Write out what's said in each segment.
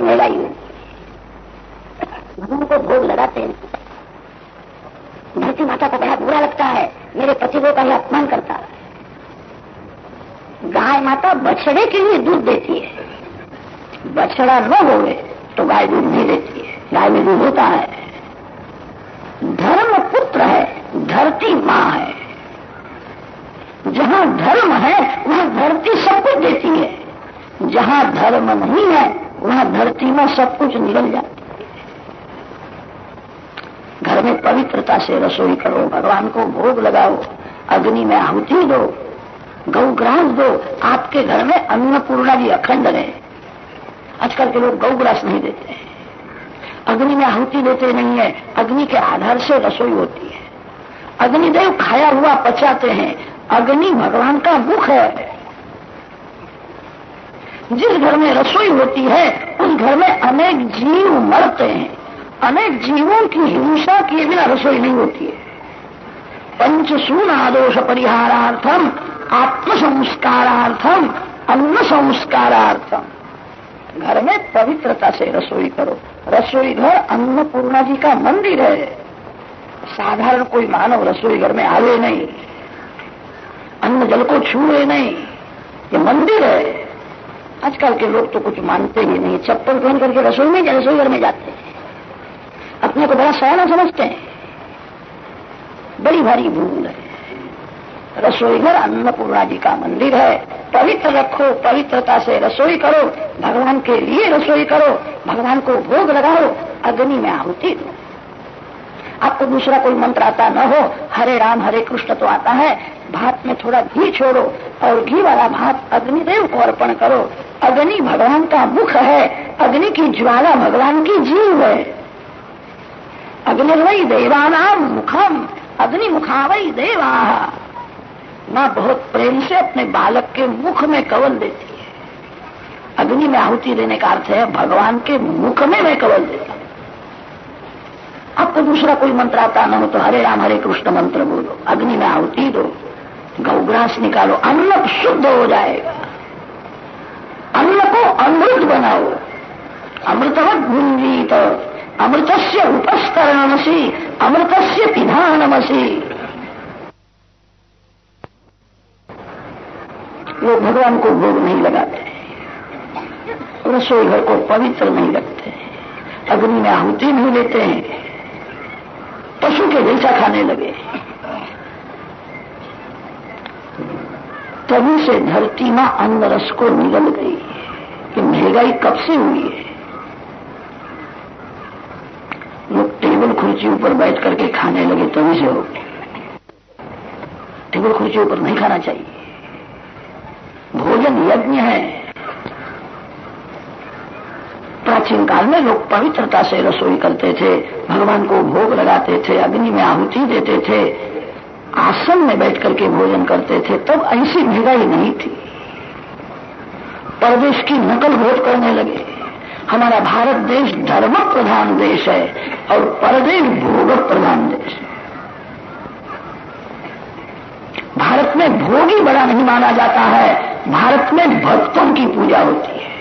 महंगाई होती है। भगवान को भोग लगाते हैं। धरती माता को बड़ा बुरा लगता है, मेरे पतिदेव का यह अपमान करता है। गाय माता बछड़े के लिए दूध देती है, बछड़ा न होवे तो गाय दूध नहीं देती है, गाय में दूध होता है। धर्म पुत्र है, धरती माँ है। जहां धर्म है वहां धरती सब कुछ देती है, जहां धर्म नहीं है वहां धरती में सब कुछ निकल जाती है। घर में पवित्रता से रसोई करो, भगवान को भोग लगाओ, अग्नि में आहुति दो, गौग्रास दो। आपके घर में अन्नपूर्णा जी अखंड रहे। आजकल के लोग गौग्रास नहीं देते हैं, अग्नि में आहुति देते नहीं है। अग्नि के आधार से रसोई होती है। अग्निदेव खाया हुआ पचाते हैं। अग्नि भगवान का मुख है। जिस घर में रसोई होती है उस घर में अनेक जीव मरते हैं। अनेक जीवों की हिंसा किए बिना रसोई नहीं होती है। पंचसूनादोष परिहारार्थम आत्म संस्कारार्थम अन्न संस्कारार्थम। घर में पवित्रता से रसोई करो। रसोई घर अन्नपूर्णा जी का मंदिर है। साधारण कोई मानव रसोई घर में आवे नहीं, अन्न जल को छूए नहीं, ये मंदिर है। आजकल के लोग तो कुछ मानते ही नहीं, चप्पल पहन करके रसोई घर में जाते हैं, अपने को बड़ा सयाना समझते हैं। बड़ी भारी भूल है। रसोई घर अन्नपूर्णा जी का मंदिर है। पवित्र रखो, पवित्रता से रसोई करो, भगवान के लिए रसोई करो, भगवान को भोग लगाओ, अग्नि में आहुति दो। आपको दूसरा कोई मंत्र आता न हो, हरे राम हरे कृष्ण तो आता है। भात में थोड़ा घी छोड़ो और घी वाला भात अग्निदेव को अर्पण करो। अग्नि भगवान का मुख है, अग्नि की ज्वाला भगवान की जीव है। अग्निर्वै देवानाम मुखम अग्नि मुखावै देवा। माँ बहुत प्रेम से अपने बालक के मुख में कवल देती है। अग्नि में आहुति देने का अर्थ है भगवान के मुख में मैं कवल देता हूं। आपको दूसरा कोई मंत्र आता न हो तो हरे राम हरे कृष्ण मंत्र बोलो, अग्नि में आहुति दो, गौग्रास निकालो, अन्न शुद्ध हो जाएगा। अन्न को अमृत बनाओ। अमृतवत भुंजीत अमृतस्य उपस्करणमसि अमृतस्य पिधानमसि। लोग भगवान को भोग नहीं लगाते, रसोई घर को पवित्र नहीं रखते, अग्नि में आहुति नहीं देते हैं, पशु के जैसा खाने लगे। तभी से धरती मां अन्न रस को निगल गई कि महंगाई कब से हुई है। लोग टेबल कुर्सी ऊपर बैठ करके खाने लगे, तभी से हो गए। टेबल कुर्सी ऊपर नहीं खाना चाहिए। भोजन यज्ञ है। प्राचीन काल में लोग पवित्रता से रसोई करते थे, भगवान को भोग लगाते थे, अग्नि में आहुति देते थे, आसन में बैठ करके भोजन करते थे। तब ऐसी महंगाई नहीं थी। परदेश की नकल बहुत करने लगे। हमारा भारत देश धर्म प्रधान देश है और परदेश भोग प्रधान देश है। भारत में भोगी बड़ा नहीं माना जाता है, भारत में भक्तों की पूजा होती है।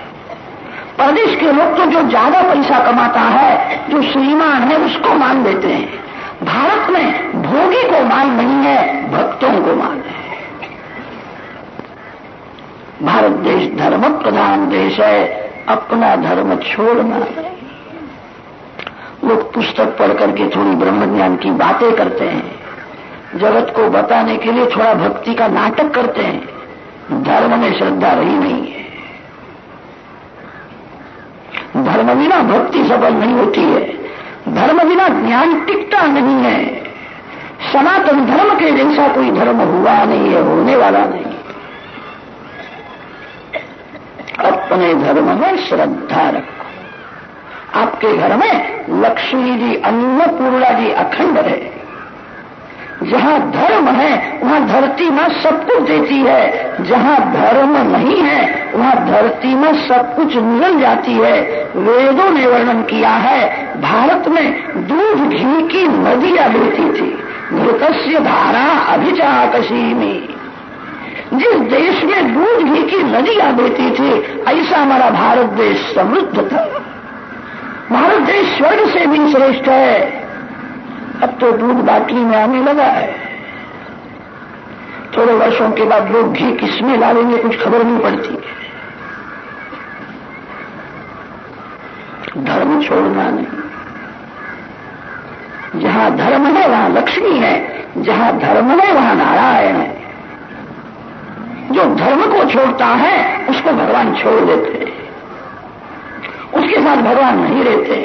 परदेश के लोग तो जो ज्यादा पैसा कमाता है, जो श्रीमान है, उसको मान देते हैं। भारत में भोगी को मान नहीं है, भक्तों को मान है। भारत देश धर्म प्रधान देश है, अपना धर्म छोड़ना नहीं। लोग पुस्तक पढ़ करके थोड़ी ब्रह्म ज्ञान की बातें करते हैं, जगत को बताने के लिए थोड़ा भक्ति का नाटक करते हैं। धर्म में श्रद्धा रही नहीं है। धर्म बिना भक्ति सफल नहीं होती है, धर्म बिना ज्ञान टिकता नहीं है। सनातन धर्म के जैसा कोई धर्म हुआ नहीं है, होने वाला नहीं। अपने धर्म में श्रद्धा रखो। आपके घर में लक्ष्मी जी अन्नपूर्णा जी अखंड है। जहां धर्म है वहां धरती में सब कुछ देती है, जहां धर्म नहीं है वहां धरती में सब कुछ निगल जाती है। वेदों ने वर्णन किया है, भारत में दूध घी की नदियां बहती थी। घृतस्य धारा अभिचाकशीमी। जिस देश में दूध घी की नदियां बहती थी, ऐसा हमारा भारत देश समृद्ध था। भारत देश स्वर्ग से भी श्रेष्ठ है। अब तो दूध बाटली में आने लगा है। थोड़े वर्षों के बाद लोग घी किसमें ला लेंगे कुछ खबर नहीं पड़ती। धर्म छोड़ना नहीं। जहां धर्म है वहां लक्ष्मी है, जहां धर्म है वहां नारायण है। जो धर्म को छोड़ता है उसको भगवान छोड़ देते हैं, उसके साथ भगवान नहीं रहते।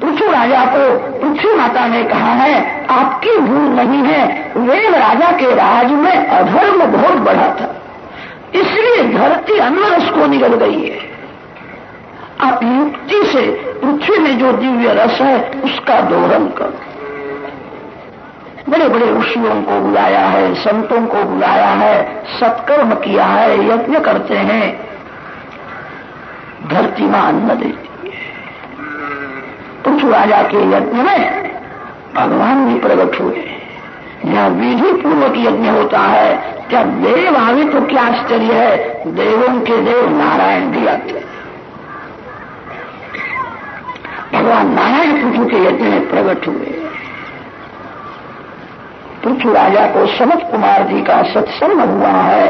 पृथु राजा को पृथ्वी माता ने कहा है आपकी भूल नहीं है, वेद राजा के राज में अधर्म बहुत बढ़ा था, इसलिए धरती अनरस को निकल गई है। आप युक्ति से पृथ्वी में जो दिव्य रस है उसका दोहन करो। बड़े बड़े ऋषियों को बुलाया है, संतों को बुलाया है, सत्कर्म किया है, यज्ञ करते हैं, धरती मां अन्न देती है। पृथ्वी राजा के यज्ञ में भगवान भी प्रकट हुए। जहां विधि पूर्वक यज्ञ होता है क्या देव आवे तो क्या आश्चर्य है, देवों के देव नारायण भी आते हैं। भगवान नारायण पृथ्वी के यज्ञ में प्रकट हुए। पृथ्वी राजा को सनत कुमार जी का सत्संग हुआ है।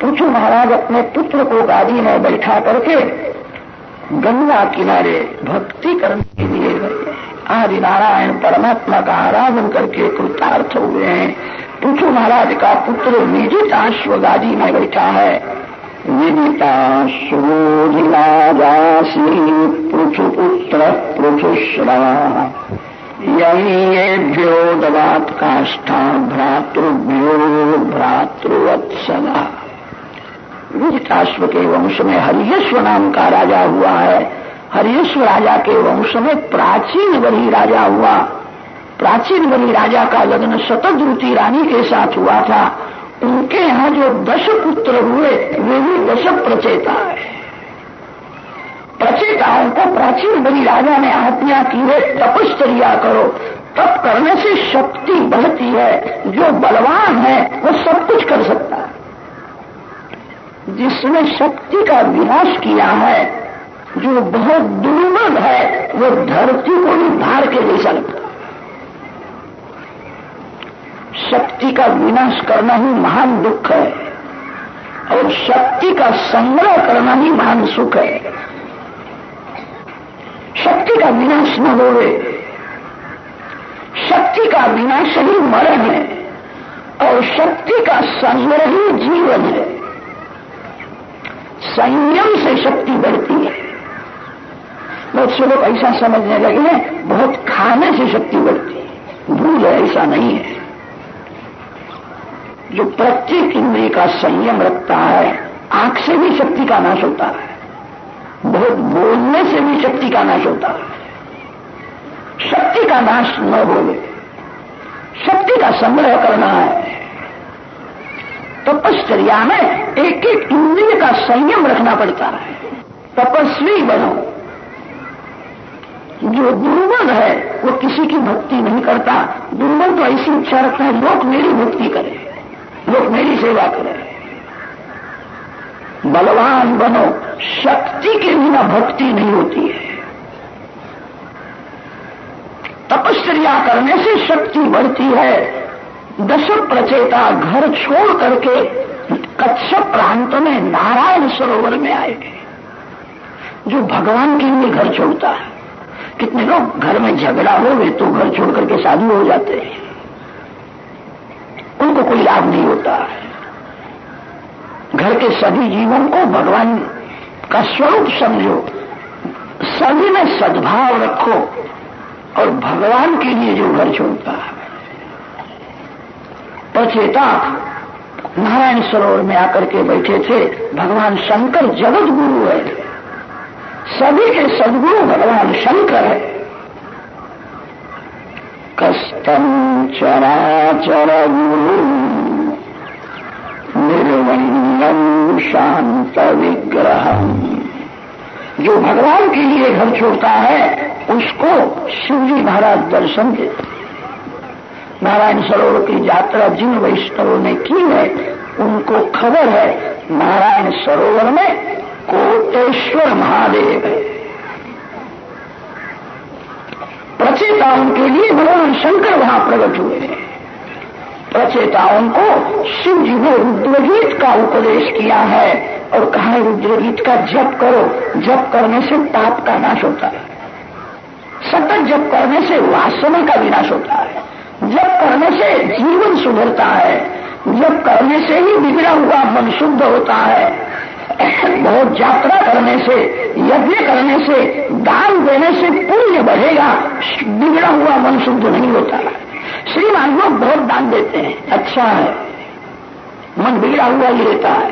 पृथ्वी महाराज अपने पुत्र को गादी में बैठा करके गंगा किनारे भक्ति करने के लिए गए। आदि नारायण परमात्मा का आराधन करके कृतार्थ हुए हैं। पृथ्वी महाराज का पुत्र विदिताश्व गादी में बैठा है। विदिताश्वोधिराजासी पृथुपुत्र पृथुश्रवा यज्ञो दवात काष्ठा भ्रातृभ्यो भ्रातृवत्सला। विदिताश्व के वंश में हरियश्व नाम का राजा हुआ है। हरियश्व राजा के वंश में प्राचीन बलि राजा हुआ। प्राचीन बलि राजा का लग्न शतद्रुति रानी के साथ हुआ था। उनके यहाँ जो 10 पुत्र हुए वे भी 10 प्रचेता है। प्रचेताओं को प्राचीन बलि राजा ने आज्ञा की है तपश्चर्या करो, तप करने से शक्ति बढ़ती है। जो बलवान है वो सब कुछ कर सकता है। जिसने शक्ति का विनाश किया है, जो बहुत दुर्बल है, वो धरती को भी भार के जैसा लगता है। शक्ति का विनाश करना ही महान दुख है और शक्ति का संग्रह करना ही महान सुख है। शक्ति का विनाश न होवे, शक्ति का विनाश ही मरण है और शक्ति का संग्रह ही जीवन है। संयम से शक्ति बढ़ती है। बहुत से लोग ऐसा समझने लगे हैं बहुत खाने से शक्ति बढ़ती है। भूल है, ऐसा नहीं है। जो प्रत्येक इंद्रिय का संयम रखता है, आंख से भी शक्ति का नाश होता है, बहुत बोलने से भी शक्ति का नाश होता है। शक्ति का नाश न होवे, शक्ति का संग्रह करना है। तपश्चर्या में एक एक इंद्रिय का संयम रखना पड़ता है। तपस्वी बनो। जो दुर्बल है वो किसी की भक्ति नहीं करता। दुर्बल तो ऐसी इच्छा रखता है लोग मेरी भक्ति करें, लोग मेरी सेवा करें। बलवान बनो। शक्ति के बिना भक्ति नहीं होती है। तपश्चर्या करने से शक्ति बढ़ती है। 10 प्रचेता घर छोड़ करके कच्छप प्रांत में नारायण सरोवर में आए। जो भगवान के लिए घर छोड़ता है। कितने लोग घर में झगड़ा हो वे तो घर छोड़ करके साधु हो जाते हैं, उनको कोई लाभ नहीं होता है। घर के सभी जीवों को भगवान का स्वरूप समझो, सभी में सद्भाव रखो और भगवान के लिए जो घर छोड़ता है। प्रचेता नारायण सरोवर में आकर के बैठे थे। भगवान शंकर जगत गुरु है, सभी के सद्गुरु भगवान शंकर है। कस्तम चराचर गुरु निर्वण्यम शांत विग्रहम। जो भगवान के लिए घर छोड़ता है उसको शिवजी महाराज दर्शन देते। नारायण सरोवर की यात्रा जिन वैष्णवों ने की है उनको खबर है नारायण सरोवर में कोटेश्वर महादेव है। प्रचेताओं के लिए भगवान शंकर वहां प्रकट हुए हैं। प्रचेताओं को शिव जी ने रुद्रगीत का उपदेश किया है और कहा रुद्रगीत का जप करो, जप करने से पाप का नाश होता है, सतत जप करने से वासना का विनाश होता है, जप करने से जीवन सुधरता है, जप करने से ही बिगड़ा हुआ मन शुद्ध होता है। बहुत यात्रा करने से, यज्ञ करने से, दान देने से पुण्य बढ़ेगा, बिगड़ा हुआ मन शुद्ध नहीं होता है। श्रीमान लोग बहुत दान देते हैं, अच्छा है, मन बिगड़ा हुआ ही रहता है।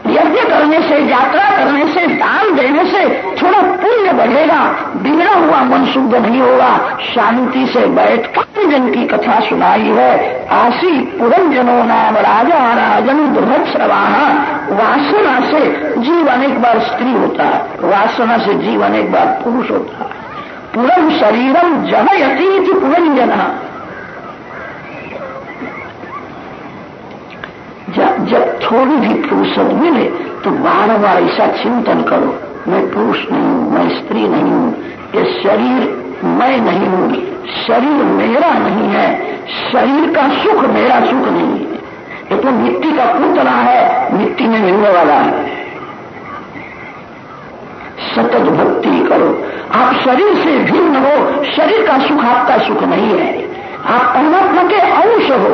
यज्ञ करने से, यात्रा करने से, दान देने से थोड़ा पुण्य बढ़ेगा, बिगड़ा हुआ मन शुद्ध नहीं होगा। शांति से बैठ जन की कथा सुनाई है। आशी पुरंजनो नाम राजा राजन दुर्भट श्रवाहा। वासना से जीव अनेक बार स्त्री होता है, वासना से जीव अनेक बार पुरुष होता है। पुरम शरीरम जनयती पुरंजन। जब थोड़ी भी फुर्सत मिले तो बार बार ऐसा चिंतन करो, मैं पुरुष नहीं हूं, मैं स्त्री नहीं हूं, ये शरीर मैं नहीं हूं, शरीर मेरा नहीं है, शरीर का सुख मेरा सुख नहीं है, ये तो मिट्टी का पुतला है, मिट्टी में मिलने वाला है। सतत भक्ति करो। आप शरीर से भिन्न हो, शरीर का सुख आपका सुख नहीं है, आप परमात्मा के अंश हो।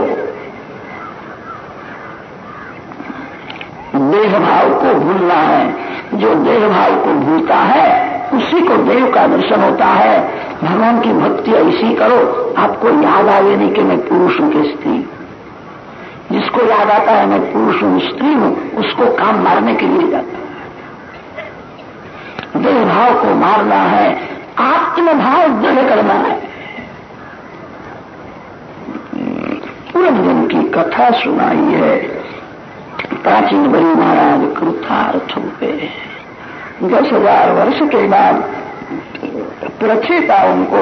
देह भाव को भूलना है, जो देह भाव को भूलता है उसी को देव का दर्शन होता है। भगवान की भक्ति ऐसी करो, आपको याद आवे नहीं कि मैं पुरुष हूं कि स्त्री। जिसको याद आता है मैं पुरुष हूं स्त्री हूं, उसको काम मारने के लिए जाता है। देह भाव को मारना है, आत्मभाव दृढ़ करना है। पुरंजन की कथा सुनाई है प्राचीन बड़ी महाराज कृतार्थ हुए। 10,000 वर्ष के बाद प्रचेताओं को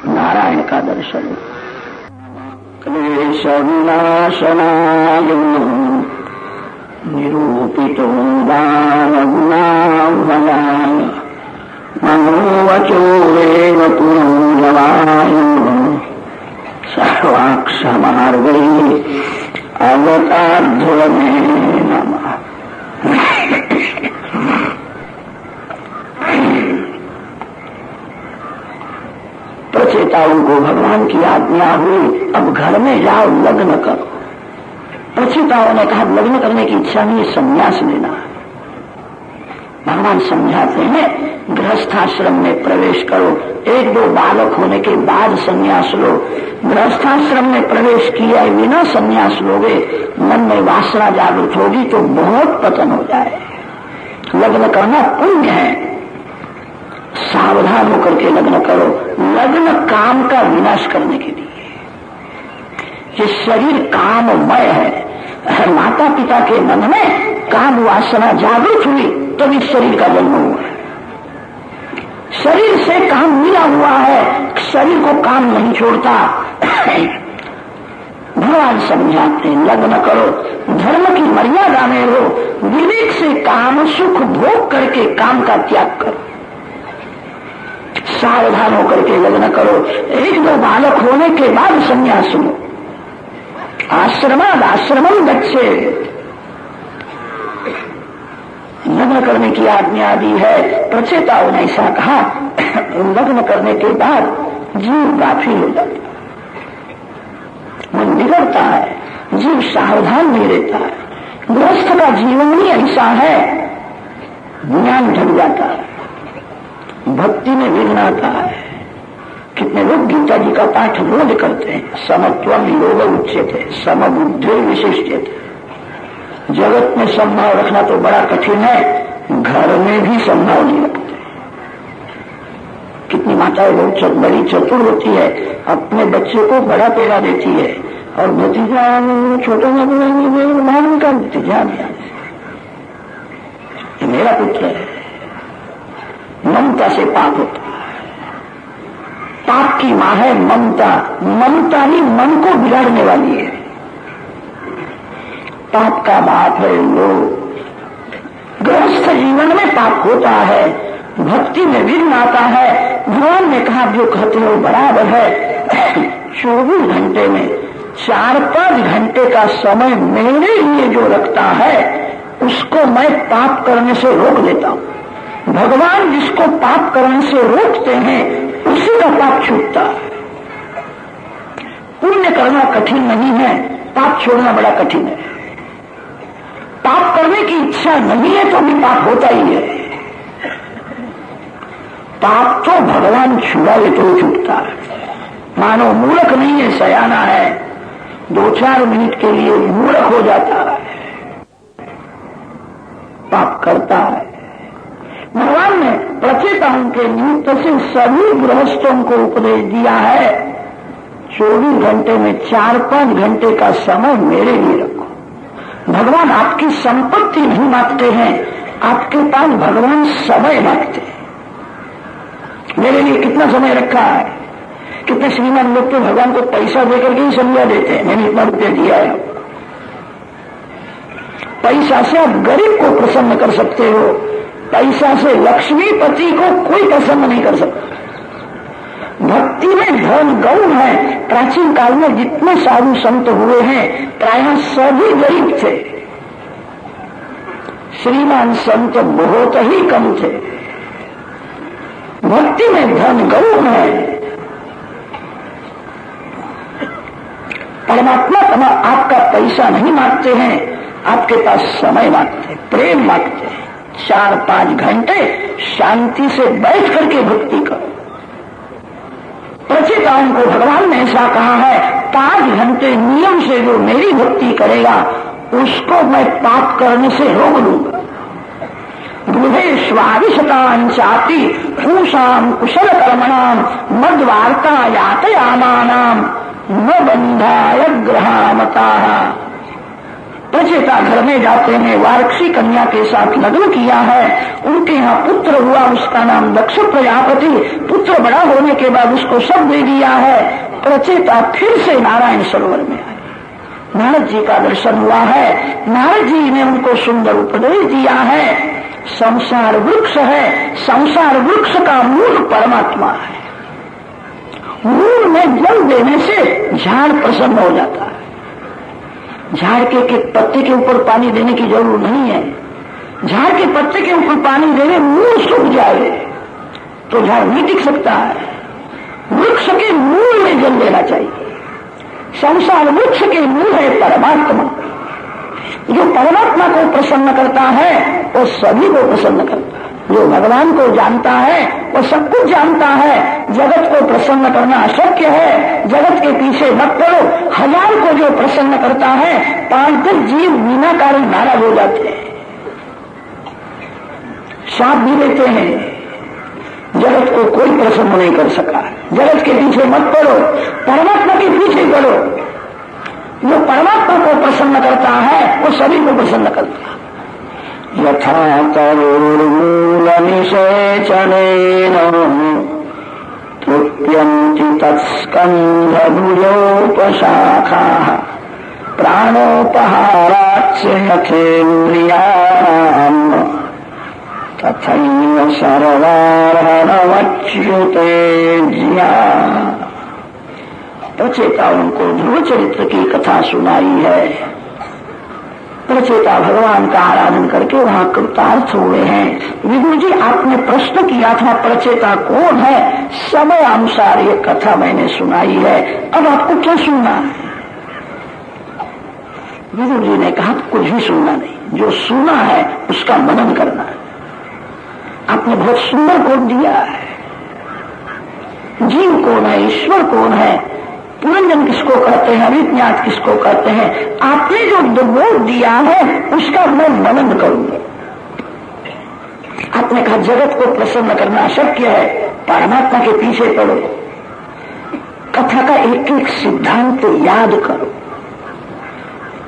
नारायण का दर्शन। क्लेश विनाशनाय निरूपितो दानगुणाभयाय मनोवचो वेद पुरोजवाय सर्वाक्षमार्गे अवताध्वने नमः। प्रचेताओं को भगवान की आज्ञा हुई, अब घर में जाओ लग्न करो। प्रचेताओं ने कहा लग्न करने की इच्छा नहीं है, संन्यास लेना। भगवान समझाते हैं गृहस्थाश्रम में प्रवेश करो, 1-2 बालक होने के बाद संन्यास लो। गृहस्थाश्रम में प्रवेश किया बिना संन्यास लोगे, मन में वासना जागृत होगी तो बहुत पतन हो जाए। लग्न करना पुण्य है, सावधान होकर के लग्न करो। लग्न काम का विनाश करने के लिए। ये शरीर काममय है। माता पिता के मन में काम वासना जागृत हुई तभी इस शरीर का जन्म हुआ है। शरीर से काम मिला हुआ है, शरीर को काम नहीं छोड़ता। भगवान समझाते हैं लग्न करो, धर्म की मर्यादा में रहो, विवेक से काम सुख भोग करके काम का त्याग करो। सावधान होकर के लग्न करो। 1-2 बालक होने के बाद संन्यास लो। आश्रमाद आश्रमम गच्छे। लग्न करने की आज्ञा दी है। प्रचेताओं ने ऐसा कहा। लग्न करने के बाद जीव गाफिल हो जाता है, मन बिगड़ता है, जीव सावधान नहीं रहता है। गृहस्थ का जीवन ही ऐसा है, ज्ञान ढक जाता है, भक्ति में विघ्न आता है। कितने लोग गीता जी का पाठ रोज करते हैं। समत्वम योग उच्यते समबुद्धि विशिष्यते। जगत में संभाव रखना तो बड़ा कठिन है, घर में भी संभाव नहीं रखते। कितनी माताएं बहुत बड़ी चतुर होती है, अपने बच्चे को बड़ा पेड़ा देती है और भतीजा छोटे में बाहर निकाल देती। ध्यान ये मेरा पुत्र है। ममता से पाप होता है। पाप की मां है ममता। ममता ही मन को बिगाड़ने वाली है। पाप का बाप है लोभ। गृहस्थ जीवन में पाप होता है, भक्ति में विघ्न आता है। भगवान ने कहा जो कहते हो बराबर है। 24 घंटे में 4-5 घंटे का समय मेरे लिए जो रखता है उसको मैं पाप करने से रोक देता हूं। भगवान जिसको पाप करने से रोकते हैं उसी का पाप छूटता है। पुण्य करना कठिन नहीं है, पाप छोड़ना बड़ा कठिन है। पाप करने की इच्छा नहीं है तो भी पाप होता ही है। पाप तो भगवान छुड़ाए तो छूटता है। मानो मूर्ख नहीं है, सयाना है, 2-4 मिनट के लिए मूर्ख हो जाता है, पाप करता है। भगवान ने प्रचेताओं के निमित्त से सभी गृहस्थों को उपदेश दिया है 24 घंटे में 4-5 घंटे का समय मेरे लिए रखो। भगवान आपकी संपत्ति नहीं मांगते हैं, आपके पास भगवान समय मांगते हैं। मेरे लिए कितना समय रखा है? कितने श्रीमान लोग तो भगवान को पैसा देकर के ही संज्ञा देते हैं, मैंने इतना रुपया दिया है। पैसा से आप गरीब को प्रसन्न कर सकते हो, पैसा से लक्ष्मीपति को कोई प्रसन्न नहीं कर सकता। भक्ति में धन गौण है। प्राचीन काल में जितने साधु संत हुए हैं प्रायः सभी गरीब थे, श्रीमान संत बहुत ही कम थे। भक्ति में धन गौण है। परमात्मा आपका पैसा नहीं मांगते हैं, आपके पास समय मांगते, प्रेम मांगते हैं। 4-5 घंटे शांति से बैठ करके भक्ति करो। प्रचेताओं को भगवान ने ऐसा कहा है 5 घंटे नियम से जो मेरी भक्ति करेगा उसको मैं पाप करने से रोक लूंगा। गृहे स्वाभिशतांचापि पूषाम कुशल कर्मणाम मद्वार्ता यातयामानाम न बंधाय ग्रहामताः। प्रचेता घर में जाते हैं, वार्क्षी कन्या के साथ लग्न किया है, उनके यहाँ पुत्र हुआ, उसका नाम दक्ष प्रजापति। पुत्र बड़ा होने के बाद उसको सब दे दिया है। प्रचेता फिर से नारायण सरोवर में आए, नारद जी का दर्शन हुआ है। नारद जी ने उनको सुंदर उपदेश दिया है। संसार वृक्ष है, संसार वृक्ष का मूल परमात्मा है। मूल में जल देने से झाड़ प्रसन्न हो जाता है। झाड़ के पत्ते के ऊपर पानी देने की जरूरत नहीं है। झाड़ के पत्ते के ऊपर पानी देने मूल सूख जाए तो झाड़ नहीं टिक सकता है। वृक्ष के मूल में जल देना चाहिए। संसार वृक्ष के मूल है परमात्मा। जो परमात्मा को प्रसन्न करता है वो सभी को प्रसन्न करता है। जो भगवान को जानता है वो सब कुछ जानता है। जगत को प्रसन्न करना अशक्य है। जगत के पीछे मत पड़ो। 1000 को जो प्रसन्न करता है 5-10 जीव बिना कारण नाराज हो जाते हैं, शाप भी लेते हैं। जगत को कोई प्रसन्न नहीं कर सका। जगत के पीछे मत पड़ो, परमात्मा के पीछे पड़ो। जो परमात्मा को प्रसन्न करता है वो सभी को प्रसन्न करता है। यथा तरुर्मूल निषेचनेन तृप्यन्ति तत्स्कन्ध भुजोपशाखाः प्राणोपहाराच्च यथेन्द्रियाणाम् तथैव सर्वार्हणमच्युते ज्ञा। प्रचेताओं को ध्रुव चरित्र की कथा सुनाई है। प्रचेता भगवान का आराधन करके वहां कृतार्थ हुए हैं। विदुर जी, आपने प्रश्न किया था प्रचेता कौन है, समय अनुसार ये कथा मैंने सुनाई है, अब आपको क्या सुनना है? विदुर जी ने कहा कुछ भी सुनना नहीं, जो सुना है उसका मनन करना है। आपने बहुत सुंदर बोध दिया है। जीव कौन है, ईश्वर कौन है, पुरंजन किसको कहते हैं, अभिज्ञात किसको कहते हैं, आपने जो बोध दिया है उसका मैं मनन करूंगा। आपने कहा जगत को प्रसन्न करना अशक्य है, परमात्मा के पीछे पड़ो। कथा का एक एक सिद्धांत याद करो।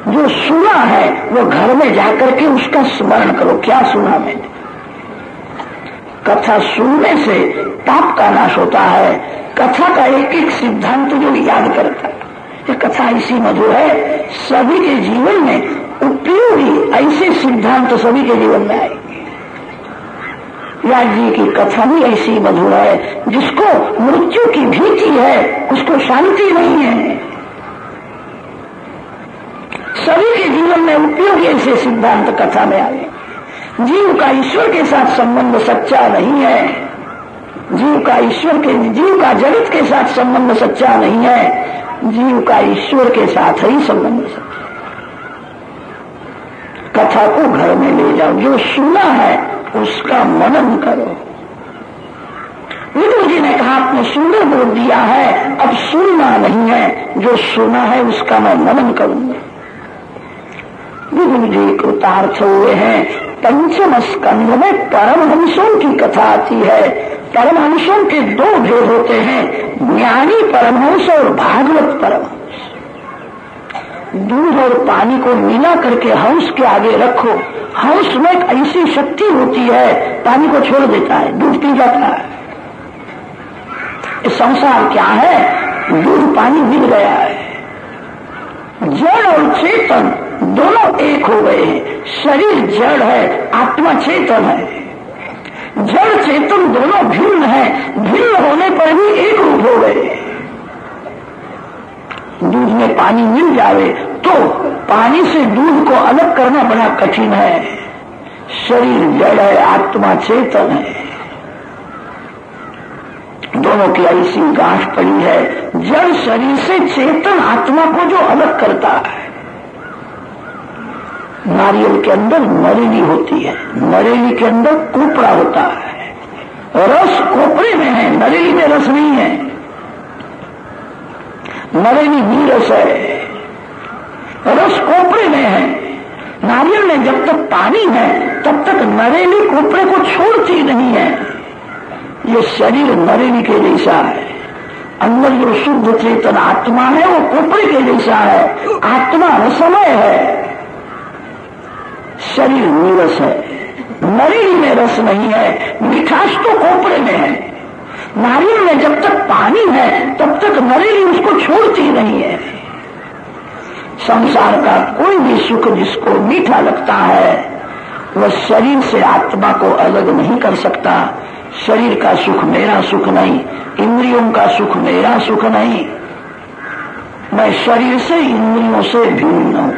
जो सुना है वो घर में जाकर के उसका स्मरण करो। क्या सुना मैंने? कथा सुनने से पाप का नाश होता है। कथा का एक एक सिद्धांत जो याद करता है। ये कथा ऐसी मधुर है, सभी के जीवन में उपयोगी ऐसे सिद्धांत सभी के जीवन में आएंगे। व्यास जी की कथा भी ऐसी मधुर है, जिसको मृत्यु की भीति है उसको शांति नहीं है। सभी के जीवन में उपयोगी ऐसे सिद्धांत कथा में आए। जीव का ईश्वर के साथ संबंध सच्चा नहीं है, जीव का जगत के साथ संबंध सच्चा नहीं है, जीव का ईश्वर के साथ ही संबंध सच्चा। कथा को घर में ले जाओ, जो सुना है उसका मनन करो। विदुर जी ने कहा आपने सुंदर बोल दिया है, अब सुनना नहीं है, जो सुना है उसका मैं मनन करूंगा। विदुर जी कृतार्थ हुए हैं। पंचम स्कंध में परमहंसों की कथा आती है। परमहंसों के दो भेद होते हैं, ज्ञानी परमहंस और भागवत परमहंस। दूध और पानी को मिला करके हंस के आगे रखो, हंस में एक ऐसी शक्ति होती है, पानी को छोड़ देता है, दूध पी जाता है। इस संसार क्या है, दूध पानी मिल गया है। जड़ और चेतन दोनों एक हो गए हैं। शरीर जड़ है, आत्मा चेतन है। जड़ चेतन दोनों भिन्न है, भिन्न होने पर भी एक रूप हो गए। दूध में पानी मिल जावे तो पानी से दूध को अलग करना बड़ा कठिन है। शरीर जड़ है, आत्मा चेतन है, दोनों की ऐसी गांठ पड़ी है। जड़ शरीर से चेतन आत्मा को जो अलग करता है। नारियल के अंदर नरेली होती है, नरेली के अंदर कोपरा होता है। रस कोपरे में है, नरेली में रस नहीं है। नरेली नीरस है, रस कोपरे में है। नारियल में जब तक पानी है तब तक नरेली कोपरे को छोड़ती नहीं है। ये शरीर नरेली के जैसा है, अंदर जो शुद्ध चेतन आत्मा है वो कोपरे के जैसा है। आत्मा रसमय है, शरीर नीरस है। नरेली में रस नहीं है, मिठास तो कोपरे में है। नारियल में जब तक पानी है तब तक नरेली उसको छोड़ती नहीं है। संसार का कोई भी सुख जिसको मीठा लगता है वह शरीर से आत्मा को अलग नहीं कर सकता। शरीर का सुख मेरा सुख नहीं, इंद्रियों का सुख मेरा सुख नहीं। मैं शरीर से इंद्रियों से भिन्न हूं,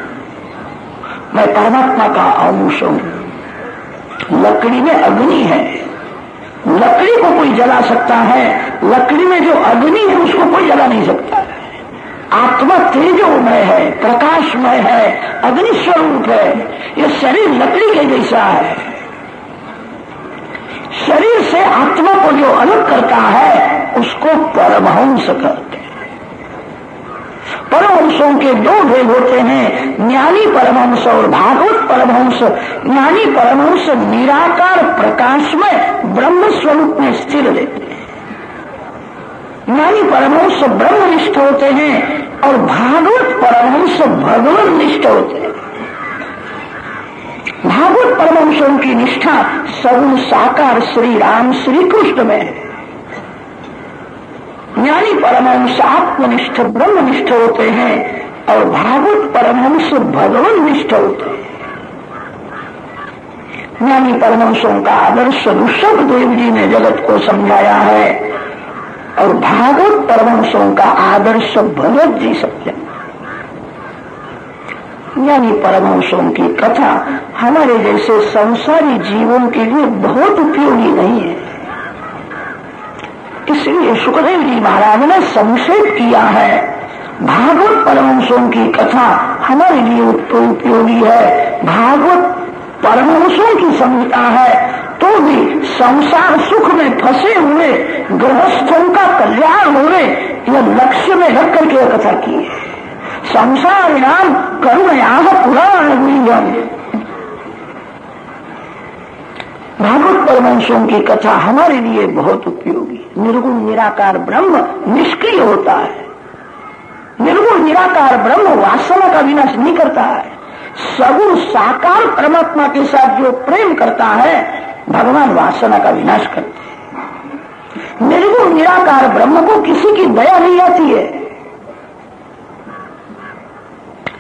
मैं परमात्मा का अंश हूं। लकड़ी में अग्नि है, लकड़ी को कोई जला सकता है, लकड़ी में जो अग्नि है उसको कोई जला नहीं सकता है। आत्मा तेजोमय है, प्रकाशमय है, अग्नि स्वरूप है। यह शरीर लकड़ी के जैसा है। शरीर से आत्मा को जो अलग करता है उसको परमहंस कहते हैं। परमहंसों के दो भेद होते हैं, ज्ञानी परमहंस और भागवत परमहंस। ज्ञानी परमहंस निराकार प्रकाश में ब्रह्म स्वरूप में स्थिर रहते हैं। ज्ञानी परमहंस ब्रह्मनिष्ठ होते हैं और भागवत परमहंस भगवान निष्ठ होते हैं। भागवत परमहंसों की निष्ठा सगुण साकार श्री राम श्री कृष्ण में है। ज्ञानी परमहंस आत्मनिष्ठ ब्रह्मनिष्ठ होते हैं और भागवत परमहंस भगवान निष्ठ होते हैं। ज्ञानी परमहंसों का आदर्श ऋषभ देव जी ने जगत को समझाया है और भागवत परमहंसों का आदर्श भगवत जी समझा। ज्ञानी परमहंसों की कथा हमारे जैसे संसारी जीवों के लिए बहुत उपयोगी नहीं है। इसलिए सुखदेव जी महाराज ने संक्षेप किया है। भागवत परमहंसों की कथा हमारे लिए उपयोगी है। भागवत परमहंसों की संहिता है तो भी संसार सुख में फंसे हुए गृहस्थों का कल्याण हो यह लक्ष्य में रख करके यह कथा की है। संसार नाम करुणयाः पुराण गुह्यम। भागवत परमहंसों की कथा हमारे लिए बहुत उपयोगी। निर्गुण निराकार ब्रह्म निष्क्रिय होता है। निर्गुण निराकार ब्रह्म वासना का विनाश नहीं करता है। सगुण साकार परमात्मा के साथ जो प्रेम करता है भगवान वासना का विनाश करते हैं। निर्गुण निराकार ब्रह्म को किसी की दया नहीं आती है,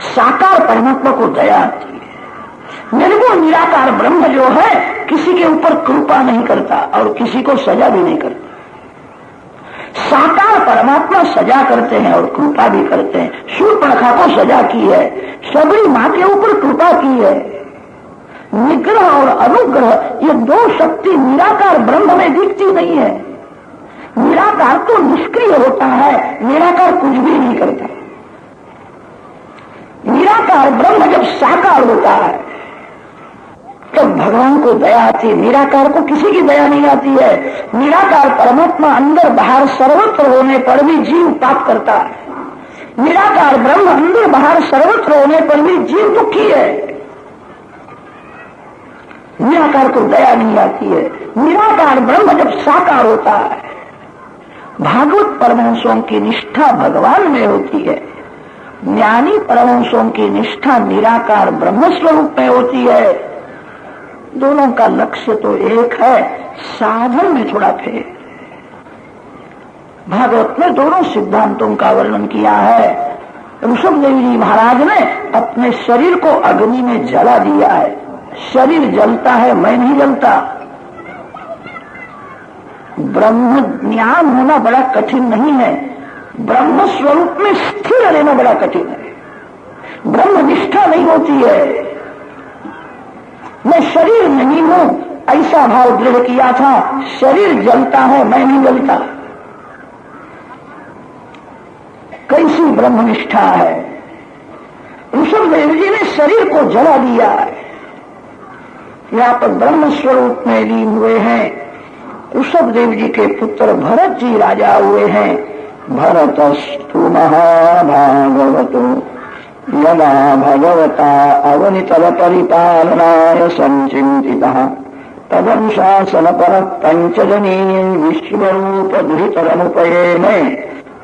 साकार परमात्मा को दया आती है। निर्गुण निराकार ब्रह्म जो है किसी के ऊपर कृपा नहीं करता और किसी को सजा भी नहीं करता। साकार परमात्मा सजा करते हैं और कृपा भी करते हैं। शूर्पणखा को सजा की है, सबरी मां के ऊपर कृपा की है। निग्रह और अनुग्रह ये दो शक्ति निराकार ब्रह्म में दिखती नहीं है। निराकार तो निष्क्रिय होता है, निराकार कुछ भी नहीं करता। निराकार ब्रह्म जब साकार होता है तो भगवान को दया आती है। निराकार को किसी की दया नहीं आती है। निराकार परमात्मा अंदर बाहर सर्वत्र होने पर भी जीव पाप करता है। निराकार ब्रह्म अंदर बाहर सर्वत्र होने पर भी जीव दुखी है। निराकार को दया नहीं आती है। निराकार ब्रह्म जब साकार होता है, भागवत परमहंसों की निष्ठा भगवान में होती है, ज्ञानी परमहंसों की निष्ठा निराकार ब्रह्म स्वरूप में होती है। दोनों का लक्ष्य तो एक है, साधन में थोड़ा फेर। भागवत में दोनों सिद्धांतों का वर्णन किया है। ऋषभदेव जी महाराज ने अपने शरीर को अग्नि में जला दिया है। शरीर जलता है, मैं नहीं जलता। ब्रह्म ज्ञान होना बड़ा कठिन नहीं है, ब्रह्म स्वरूप में स्थिर रहना बड़ा कठिन है। ब्रह्म निष्ठा नहीं होती है। मैं शरीर नहीं हूं ऐसा भाव दृढ़ किया था। शरीर जलता है, मैं नहीं जलता। कैसी ब्रह्मनिष्ठा है। ऋषभदेव जी ने शरीर को जला दिया है। यहाँ पर ब्रह्म स्वरूप में लीन हुए हैं। ऋषभदेव जी के पुत्र भरत जी राजा हुए हैं। भरतस्तु महाभागवतो यदा भगवता अवनितल परिपालनाय संचिंतितः तदनुशासन पर पंचजनी विश्वरूप दुहितरमुपयेमे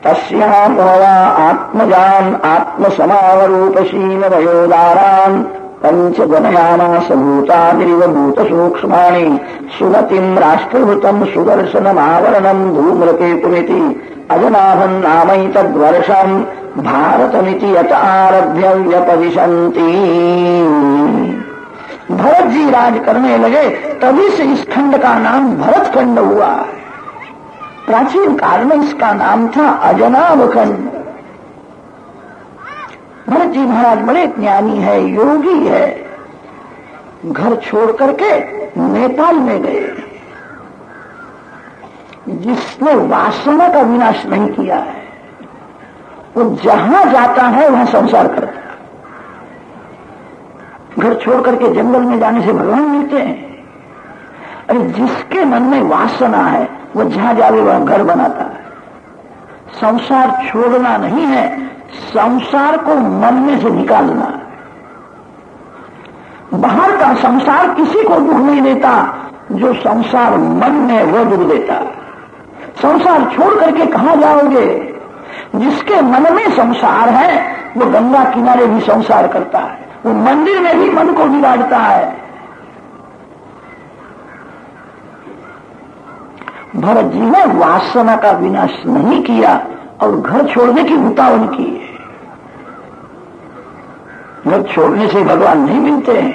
तस्यां भवा आत्मजान आत्मसमावरूपशील वयोदारान् पंचजनयामास भूतादिव भूत सूक्ष्माणि सुमतिं राष्ट्रभृतं सुदर्शनमावरणं धूम्रकेतुमिति अजनाभं नामैतद्वर्षं भारतमिति यत आरभ्य व्यपदिशन्ति। भरत जी राज करने लगे, तभी से इस खंड का नाम भरत खंड हुआ। प्राचीन काल में इसका नाम था अजनाभ खंड। भरत जी महाराज बड़े ज्ञानी है, योगी है। घर छोड़ करके नेपाल में गए। जिसने वासना का विनाश नहीं किया है वो जहां जाता है वहां संसार करता है। घर छोड़ करके जंगल में जाने से भगवान मिलते हैं। अरे जिसके मन में वासना है वो जहां जावे वहां घर बनाता है। संसार छोड़ना नहीं है, संसार को मन में से निकालना है। बाहर का संसार किसी को दुख नहीं देता, जो संसार मन में वो दुख देता है। संसार छोड़ करके कहां जाओगे? जिसके मन में संसार है वो गंगा किनारे भी संसार करता है, वो मंदिर में भी मन को बिगाड़ता है। भरत जी ने वासना का विनाश नहीं किया और घर छोड़ने की उतावल की है। घर छोड़ने से भगवान नहीं मिलते हैं।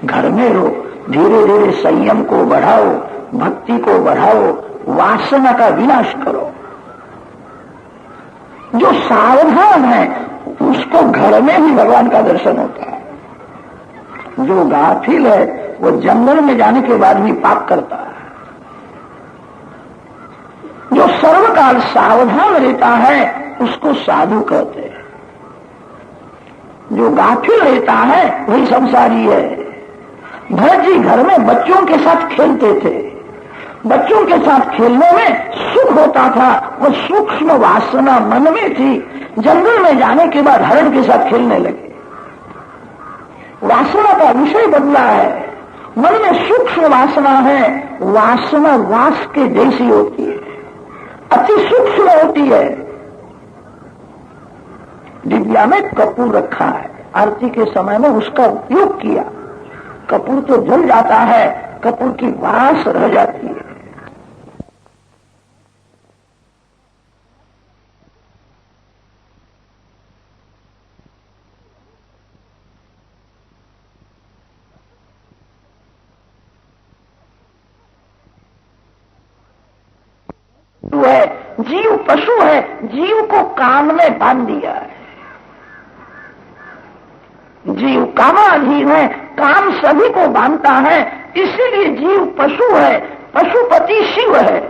घर में रहो, धीरे धीरे संयम को बढ़ाओ, भक्ति को बढ़ाओ, वासना का विनाश करो। जो सावधान है उसको घर में ही भगवान का दर्शन होता है। जो गाफिल है वो जंगल में जाने के बाद भी पाप करता है। जो सर्वकाल सावधान रहता है उसको साधु कहते हैं। जो गाफिल रहता है वही संसारी है। भरत जी घर में बच्चों के साथ खेलते थे। बच्चों के साथ खेलने में सुख होता था, वो सूक्ष्म वासना मन में थी। जंगल में जाने के बाद हरण के साथ खेलने लगे। वासना का विषय बदला है। मन में सूक्ष्म वासना है, वासना वास के जैसी होती है, अति सूक्ष्म होती है। दिव्या में कपूर रखा है, आरती के समय में उसका उपयोग किया। कपूर तो जल जाता है, कपूर की वास रह जाती है। है, जीव पशु है, जीव को काम में बांध दिया है। जीव कामाधीन है, काम सभी को बांधता है, इसीलिए जीव पशु है, पशुपति शिव है।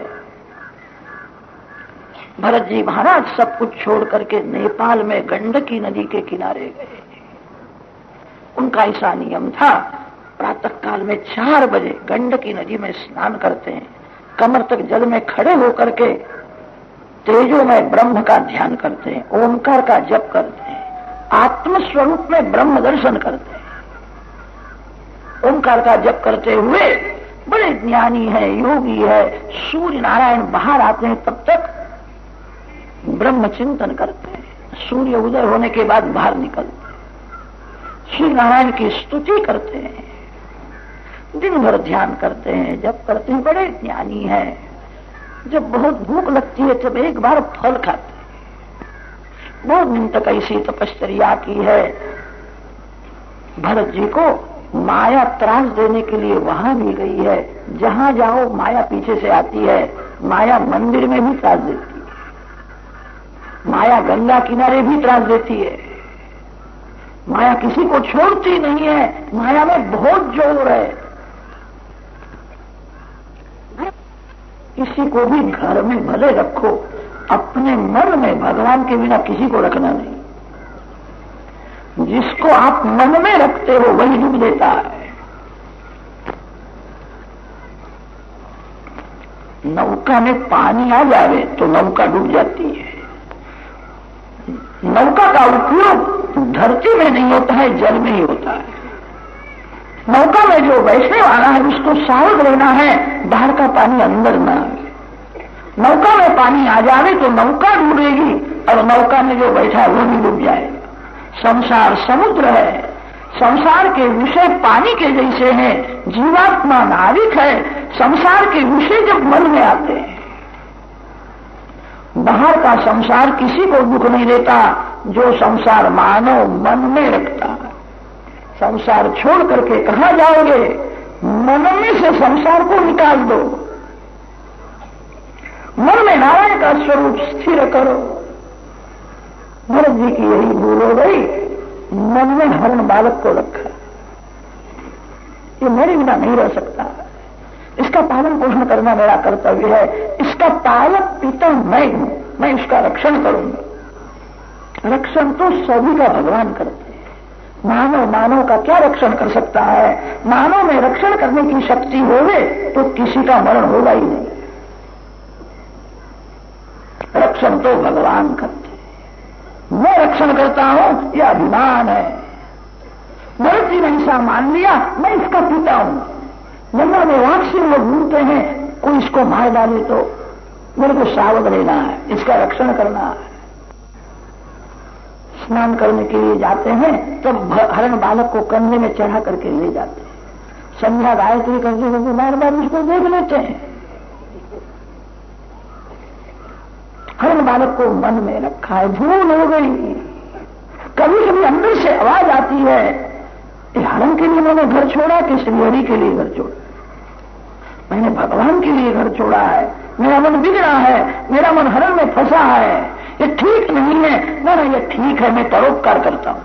भरत जी महाराज सब कुछ छोड़ करके नेपाल में गंडकी नदी के किनारे गए। उनका ऐसा नियम था, प्रातः काल में 4 बजे गंडकी नदी में स्नान करते हैं, कमर तक जल में खड़े होकर के तेजो में ब्रह्म का ध्यान करते हैं, ओंकार का जप करते हैं, आत्मस्वरूप में ब्रह्म दर्शन करते हैं। ओंकार का जप करते हुए बड़े ज्ञानी है, योगी है, सूर्य नारायण बाहर आते हैं, तब तक ब्रह्म चिंतन करते हैं। सूर्य उदय होने के बाद बाहर निकलते हैं, श्री नारायण की स्तुति करते हैं, दिन भर ध्यान करते हैं, जप करते हैं, बड़े ज्ञानी है। जब बहुत भूख लगती है तब एक बार फल खाते हैं। बहुत दिन तक ऐसी तपश्चर्या की है। भरत जी को माया त्रास देने के लिए वहां भी गई है। जहां जाओ माया पीछे से आती है। माया मंदिर में भी त्रास देती है, माया गंगा किनारे भी त्रास देती है। माया किसी को छोड़ती नहीं है, माया में बहुत जोर है। किसी को भी घर में भले रखो, अपने मन में भगवान के बिना किसी को रखना नहीं। जिसको आप मन में रखते हो वही डूब देता है। नौका में पानी आ जाए तो नौका डूब जाती है। नौका का उपयोग धरती में नहीं होता है, जल में ही होता है। नौका में जो बैठने वाला है उसको सावध रहना है, बाहर का पानी अंदर ना आए। नौका में पानी आ जाए तो नौका डूबेगी और नौका में जो बैठा है वो भी डूब जाएगा। संसार समुद्र है, संसार के विषय पानी के जैसे हैं, जीवात्मा नाविक है। संसार के विषय जब मन में आते हैं, बाहर का संसार किसी को दुख नहीं देता। जो संसार मानव मन में रखता है, संसार छोड़ करके कहां जाओगे? मन में से संसार को निकाल दो, मन में नारायण का स्वरूप स्थिर करो। भरत जी की यही भूल हो गई, मन में हरण बालक को रखा। ये मेरे बिना नहीं रह सकता, इसका पालन पोषण करना मेरा कर्तव्य है। इसका पालक पिता मैं हूं, मैं इसका रक्षण करूंगा। रक्षण तो सभी का भगवान करते हैं। मानव का क्या रक्षण कर सकता है? मानव में रक्षण करने की शक्ति होवे तो किसी का मरण होगा ही नहीं। रक्षण तो भगवान करते हैं, मैं रक्षण करता हूं, यह अभिमान है। भरत जी ने ऐसा मान लिया, मैं इसका पिता हूं। गंगा में वाक्सी लोग घूमते हैं, कोई इसको मार डाले तो मेरे को सावध रहना है, इसका रक्षण करना है। स्नान करने के लिए जाते हैं तब हरण बालक को कंधे में चढ़ा करके ले जाते हैं। संध्या गायत्री करते करते बार बार उसको देख लेते हैं। हरण बालक को मन में रखा है, भूल हो गई। कभी कभी अंदर से आवाज आती है, हरण के लिए मैंने घर छोड़ा कि श्रीहरि के लिए घर छोड़ा? मैंने भगवान के लिए घर छोड़ा है। मेरा मन बिगड़ा है, मेरा मन हरण में फंसा है, ये ठीक नहीं है। ना ये ठीक है, मैं परोपकार करता हूं।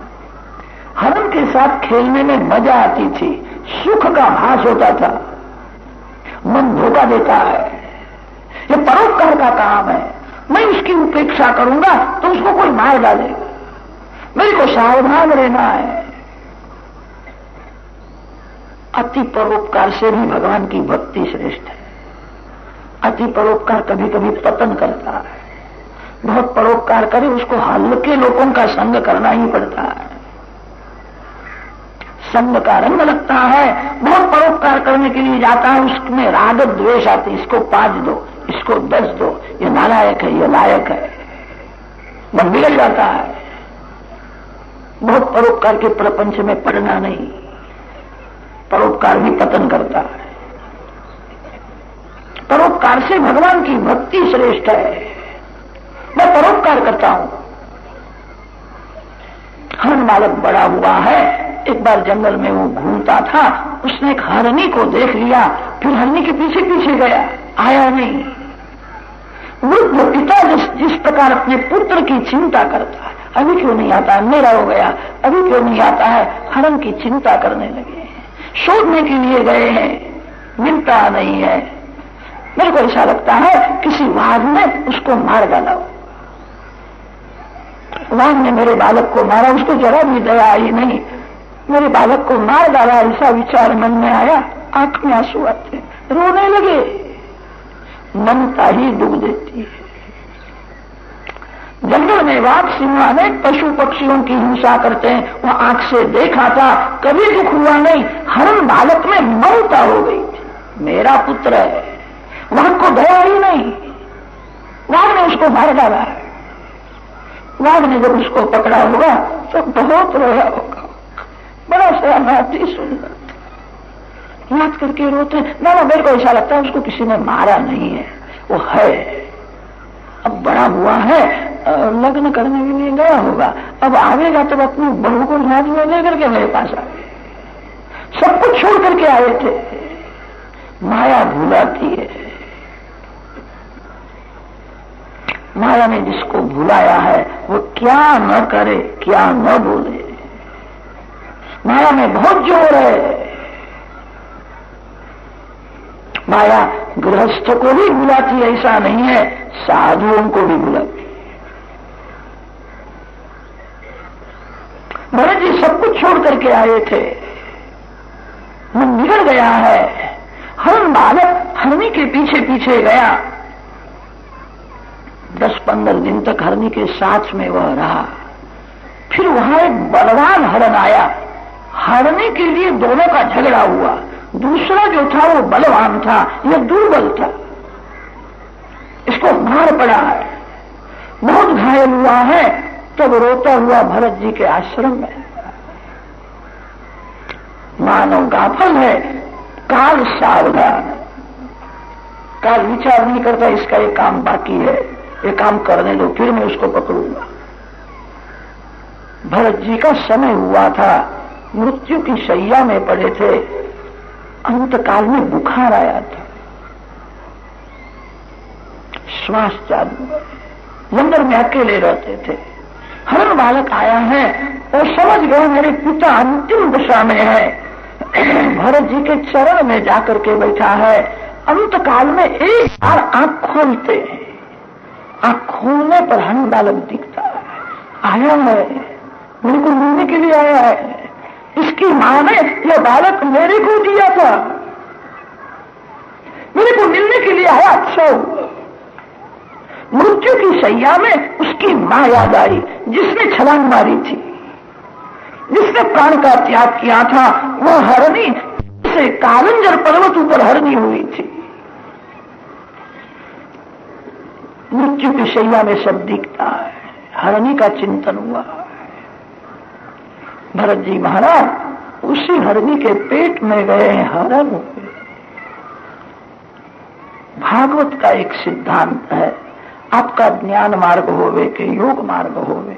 हरण के साथ खेलने में मजा आती थी, सुख का भास होता था। मन धोखा देता है, ये परोपकार का काम है। मैं उसकी उपेक्षा करूंगा तो उसको कोई मार डालेगा, मेरे को सावधान रहना है। अति परोपकार से भी भगवान की भक्ति श्रेष्ठ है। अति परोपकार कभी कभी पतन करता है। बहुत परोपकार करे उसको हल्के लोगों का संग करना ही पड़ता है, संग का रंग लगता है। बहुत परोपकार करने के लिए जाता है, उसमें राग द्वेष आती, इसको 5 दो, इसको 10 दो, ये नालायक है, ये लायक है, मन बिगड़ जाता है। बहुत परोपकार के प्रपंच में पड़ना नहीं, परोपकार भी पतन करता है। परोपकार से भगवान की भक्ति श्रेष्ठ है। मैं परोपकार करता हूं। हरण बालक बड़ा हुआ है। एक बार जंगल में वो घूमता था, उसने एक हरनी को देख लिया, फिर हरनी के पीछे पीछे गया, आया नहीं। वृद्ध पिता जिस प्रकार अपने पुत्र की चिंता करता है, अभी क्यों नहीं आता है, मेरा हो गया, अभी क्यों नहीं आता है, हरण की चिंता करने लगे हैं, शोधने के लिए गए हैं, मिलता नहीं है। मेरे को ऐसा लगता है किसी वाघ ने उसको मार डाला, वाघ ने मेरे बालक को मारा, उसको जरा भी दया आई नहीं, मेरे बालक को मार डाला, ऐसा विचार मन में आया, आंख में आंसू आते, रोने लगे। ममता ही डूब देती है। जंगल में वाघ सिंह ने पशु पक्षियों की हिंसा करते हैं, वह आंख से देखा था, कभी दुख हुआ नहीं। हरण बालक में ममता हो गई थी, मेरा पुत्र है, वाघ को दया ही नहीं, वाघ ने उसको मार डाला है। वाघ ने जब उसको पकड़ा होगा तो बहुत रोया होगा, बड़ा शरारती सुंदर था, याद करके रोते। ना मेरे को ऐसा लगता है उसको किसी ने मारा नहीं है, वो है, अब बड़ा हुआ है, लग्न करने के लिए गया होगा, अब आवेगा तो अपनी बहू को हाथ में लेकर के मेरे पास आए। सब कुछ छोड़ करके आए थे। माया भुलाती है, माया ने जिसको भुलाया है वो क्या न करे, क्या न बोले। माया में बहुत जोर है। माया गृहस्थ को भी भुलाती, ऐसा नहीं है, साधुओं को भी भुलाती। भरत जी सब कुछ छोड़ करके आए थे, मन बिगड़ गया है। हरण बालक हरणी के पीछे पीछे गया, 10-15 दिन तक हरणी के साथ में वह रहा। फिर वहां एक बलवान हरण आया, हरणी के लिए दोनों का झगड़ा हुआ। दूसरा जो था वो बलवान था, यह दुर्बल था, इसको मार पड़ा है, बहुत घायल हुआ है। तब रोता हुआ भरत जी के आश्रम में। मानव गाफल है, काल सावधान, काल विचार नहीं करता इसका एक काम बाकी है, ये काम करने दो, फिर मैं उसको पकड़ूंगा। भरत जी का समय हुआ था, मृत्यु की शैया में पड़े थे, अंतकाल में बुखार आया था, श्वास चालू, जंगल में अकेले रहते थे। हरण बालक आया है और समझ गए मेरे पिता अंतिम दशा में है। भरत जी के चरण में जाकर के बैठा है। अंतकाल में एक बार आंख खोलते हैं, आंख खोलने पर हरण बालक दिखता है, आया है, मेरे को मिलने के लिए आया है। इसकी मां ने यह बालक मेरे को दिया था, मेरे को मिलने के लिए आया। अच्छा हुआ। मृत्यु की शैया में उसकी मां याद आई, जिसने छलांग मारी थी, जिसने प्राण का त्याग किया था। वो हरणी से कालंजर पर्वत ऊपर हरणी हुई थी। मृत्यु की शैया में सब दिखता है, हरणी का चिंतन हुआ। भरत जी महाराज उसी हरणी के पेट में गए, हरण हुए। भागवत का एक सिद्धांत है, आपका ज्ञान मार्ग होवे कि योग मार्ग होवे,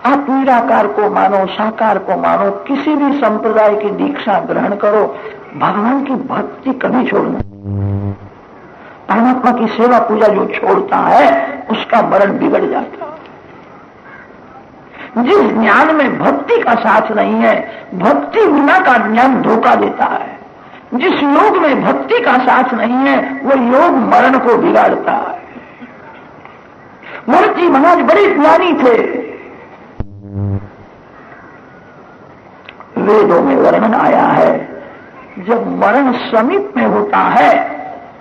आप निराकार को मानो, साकार को मानो, किसी भी संप्रदाय की दीक्षा ग्रहण करो, भगवान की भक्ति कभी छोड़ना। परमात्मा की सेवा पूजा जो छोड़ता है उसका वर्ण बिगड़ जाता है। जिस ज्ञान में भक्ति का साथ नहीं है, भक्ति बिना का ज्ञान धोखा देता है। जिस योग में भक्ति का साथ नहीं है, वो योग मरण को बिगाड़ता है। भरत जी महाराज बड़े ज्ञानी थे। वेदों में वर्णन आया है, जब मरण समीप में होता है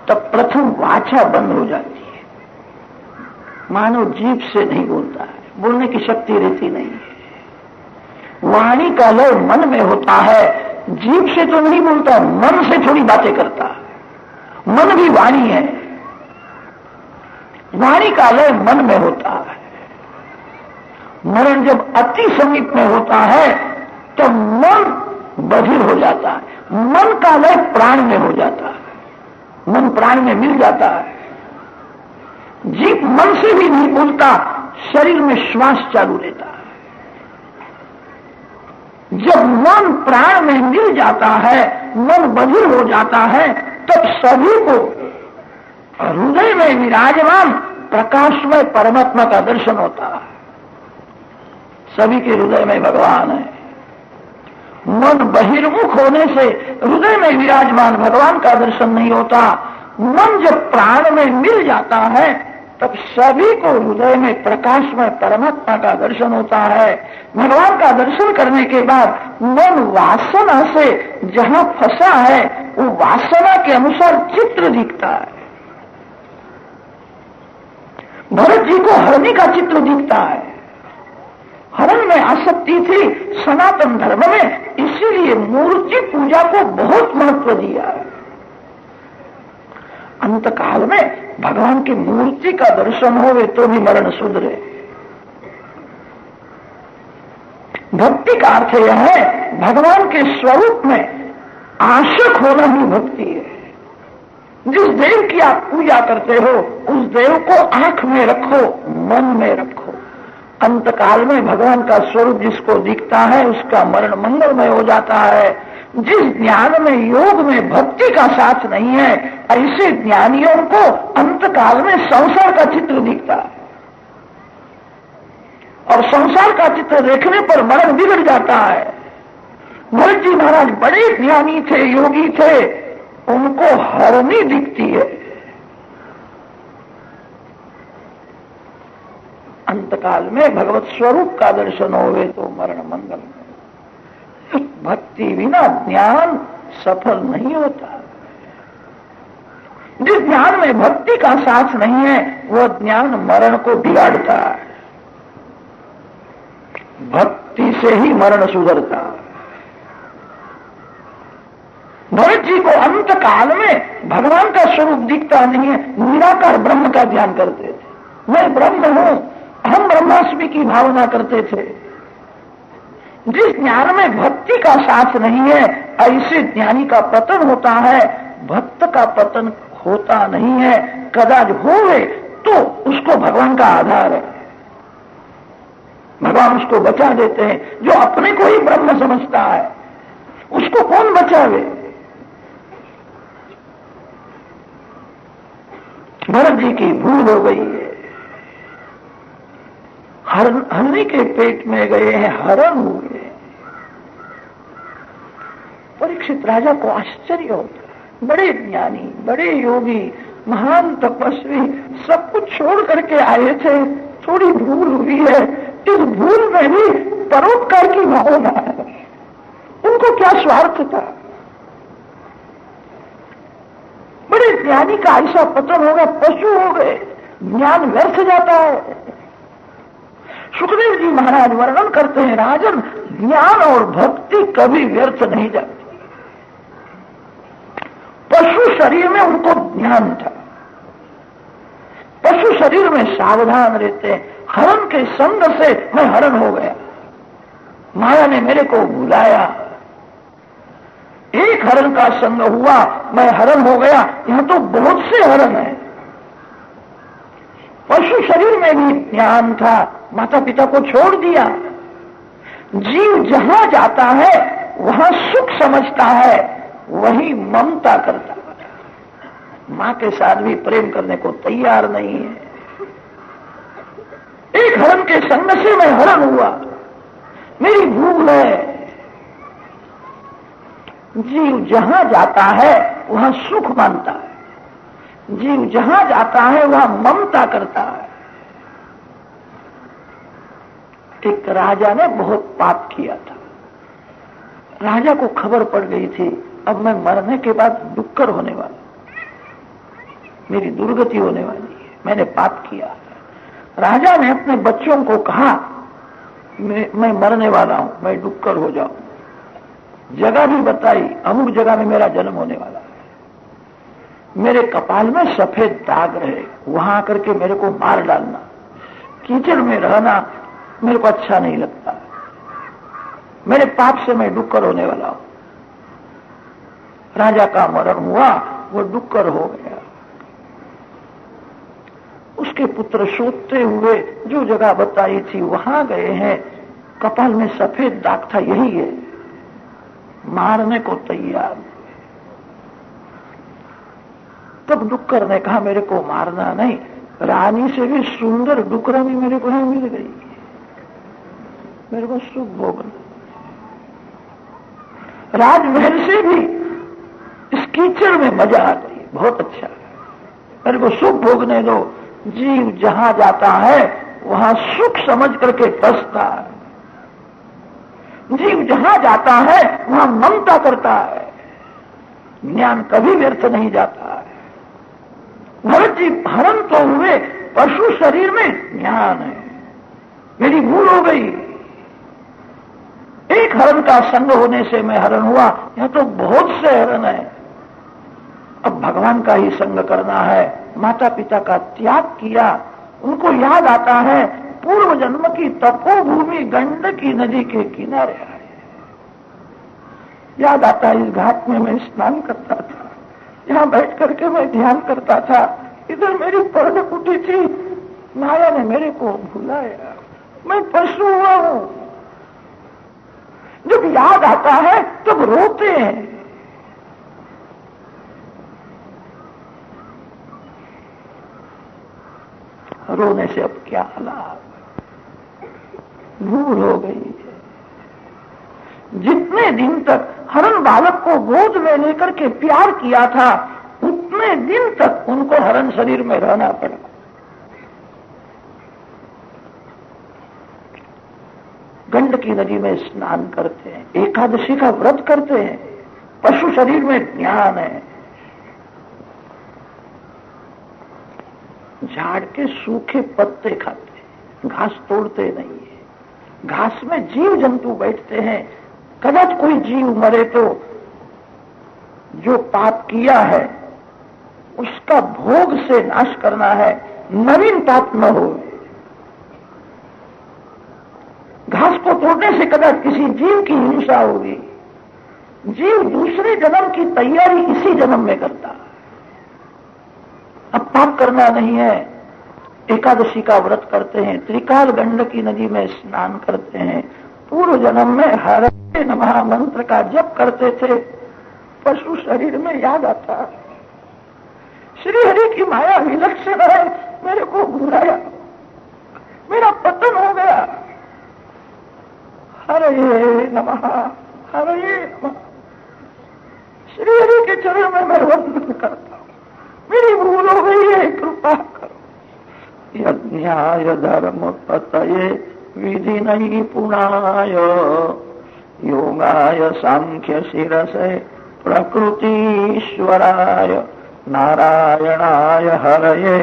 तब प्रथम वाचा बंद हो जाती है, मानव जीभ से नहीं बोलता है, बोलने की शक्ति रहती नहीं है। वाणी का लय मन में होता है, जीभ से तो नहीं बोलता, मन से थोड़ी बातें करता है। मन भी वाणी है, वाणी का लय मन में होता है। मरण जब अति समीप में होता है तो मन बधिर हो जाता है, मन का लय प्राण में हो जाता है, मन प्राण में मिल जाता है। जीभ मन से भी नहीं बोलता, शरीर में श्वास चालू रहता है। जब मन प्राण में मिल जाता है, मन बधिर हो जाता है, तब सभी को हृदय में विराजमान प्रकाशमय परमात्मा का दर्शन होता है। सभी के हृदय में भगवान है। मन बहिर्मुख होने से हृदय में विराजमान भगवान का दर्शन नहीं होता। मन जब प्राण में मिल जाता है तब सभी को हृदय में प्रकाशमय परमात्मा का दर्शन होता है। भगवान का दर्शन करने के बाद मन वासना से जहां फंसा है वो वासना के अनुसार चित्र दिखता है। भरत जी को हरणी का चित्र दिखता है। हरण में आसक्ति थी सनातन धर्म में, इसीलिए मूर्ति पूजा को बहुत महत्व दिया है। अंतकाल में भगवान की मूर्ति का दर्शन होवे तो भी मरण सुधरे। भक्ति का अर्थ यह है भगवान के स्वरूप में आशक होना ही भक्ति है। जिस देव की आप पूजा करते हो उस देव को आंख में रखो, मन में रखो। अंतकाल में भगवान का स्वरूप जिसको दिखता है उसका मरण मंगलमय हो जाता है। जिस ज्ञान में योग में भक्ति का साथ नहीं है ऐसे ज्ञानियों को अंतकाल में संसार का चित्र दिखता है और संसार का चित्र देखने पर मरण बिगड़ जाता है। भरत जी महाराज बड़े ज्ञानी थे, योगी थे, उनको हरणी दिखती है। अंतकाल में भगवत स्वरूप का दर्शन होवे तो मरण मंगल। भक्ति बिना ज्ञान सफल नहीं होता। जिस ज्ञान में भक्ति का साथ नहीं है वह ज्ञान मरण को बिगाड़ता है। भक्ति से ही मरण सुधरता है। भरत जी को अंतकाल में भगवान का स्वरूप दिखता नहीं है, निराकार ब्रह्म का ध्यान करते थे। मैं ब्रह्म हूं, हम ब्रह्मास्मि की भावना करते थे। जिस ज्ञान में भक्ति का साथ नहीं है ऐसे ज्ञानी का पतन होता है, भक्त का पतन होता नहीं है। कदाच होवे तो उसको भगवान का आधार है, भगवान उसको बचा देते हैं। जो अपने को ही ब्रह्म समझता है उसको कौन बचावे। भरत जी की भूल हो गई है। हरणी के पेट में गए हैं, हरण हुए। परीक्षित राजा को आश्चर्य होता। बड़े ज्ञानी, बड़े योगी, महान तपस्वी सब कुछ छोड़ करके आए थे, थोड़ी भूल हुई है। इस भूल में भी परोपकार की भावना है। उनको क्या स्वार्थ था। बड़े ज्ञानी का ऐसा पतन होगा, पशु हो गए, ज्ञान व्यर्थ जाता है। सुखदेव जी महाराज वर्णन करते हैं, राजन ज्ञान और भक्ति कभी व्यर्थ नहीं जाती। पशु शरीर में उनको ज्ञान था, पशु शरीर में सावधान रहते हैं। हरण के संग से मैं हरण हो गया, माया ने मेरे को बुलाया। एक हरण का संग हुआ, मैं हरण हो गया। यहां तो बहुत से हरण हैं। पशु शरीर में भी ज्ञान था, माता पिता को छोड़ दिया। जीव जहां जाता है वहां सुख समझता है, वही ममता करता है। मां के साथ भी प्रेम करने को तैयार नहीं है। एक हरण के संग से मैं हरण हुआ, मेरी भूल है। जीव जहां जाता है वहां सुख मानता है, जीव जहां जाता है वहां ममता करता है। एक राजा ने बहुत पाप किया था। राजा को खबर पड़ गई थी अब मैं मरने के बाद डुक्कर होने वाला, मेरी दुर्गति होने वाली है, मैंने पाप किया। राजा ने अपने बच्चों को कहा मैं मरने वाला हूं, मैं डुक्कर हो जाऊं। जगह भी बताई, अमुक जगह में मेरा जन्म होने वाला है, मेरे कपाल में सफेद दाग रहे, वहां आकर के मेरे को मार डालना, कीचड़ में रहना मेरे को अच्छा नहीं लगता, मेरे पाप से मैं डुक्कर होने वाला हूं। राजा का मरण हुआ, वो डुक्कर हो गया। उसके पुत्र सोते हुए जो जगह बताई थी वहां गए हैं, कपाल में सफेद दाग था, यही है, मारने को तैयार। तब डुक्कर ने कहा मेरे को मारना नहीं, रानी से भी सुंदर डुकरानी मेरे को यहाँ मिल गई, मेरे को सुख भोगना। राजमहल से भी इस कीचड़ में मजा आ गई, बहुत अच्छा, मेरे को सुख भोगने दो। जीव जहां जाता है वहां सुख समझ करके बसता है, जीव जहां जाता है वहां ममता करता है, ज्ञान कभी व्यर्थ नहीं जाता है। भरत जी हरण तो हुए, पशु शरीर में ज्ञान है, मेरी भूल हो गई, एक हरण का संग होने से मैं हरण हुआ, यहां तो बहुत से हरण है। अब भगवान का ही संग करना है। माता पिता का त्याग किया, उनको याद आता है पूर्व जन्म की तपोभूमि गंडकी नदी के किनारे आए, याद आता है इस घाट में मैं स्नान करता था, यहां बैठ करके मैं ध्यान करता था, इधर मेरी पर्ण कुटी थी, माया ने मेरे को भुलाया, मैं पशु हुआ हूं। जब याद आता है तब रोते हैं। रोने से अब क्या लाभ, भूल हो गई है। जितने दिन तक हरण बालक को गोद में लेकर के प्यार किया था, उतने दिन तक उनको हरण शरीर में रहना पड़ा। गंडकी नदी में स्नान करते हैं, एकादशी का व्रत करते हैं, पशु शरीर में ज्ञान है। झाड़ के सूखे पत्ते खाते हैं, घास तोड़ते नहीं है। घास में जीव जंतु बैठते हैं, कदाच कोई जीव मरे तो जो पाप किया है उसका भोग से नाश करना है, नवीन पाप न हो। घास को तोड़ने से कदाच किसी जीव की हिंसा होगी। जीव दूसरे जन्म की तैयारी इसी जन्म में करता है। अब पाप करना नहीं है, एकादशी का व्रत करते हैं, त्रिकाल गंडकी नदी में स्नान करते हैं, पूर्व जन्म में हरे नमः मंत्र का जप करते थे, पशु शरीर में याद आता है श्री हरि की माया विलक्षण है, मेरे को भुलाया, मेरा पतन हो गया। हरे नमः, हरे नमः, श्री हरि के चरण में मैं वंदन करता हूं, मेरी भूल हो गई है, कृपा करो। यज्ञाय धर्म पतये विधि नहीं पुनाय, योगाय सांख्य शिरसे प्रकृतीश्वराय, नारायणाय हरये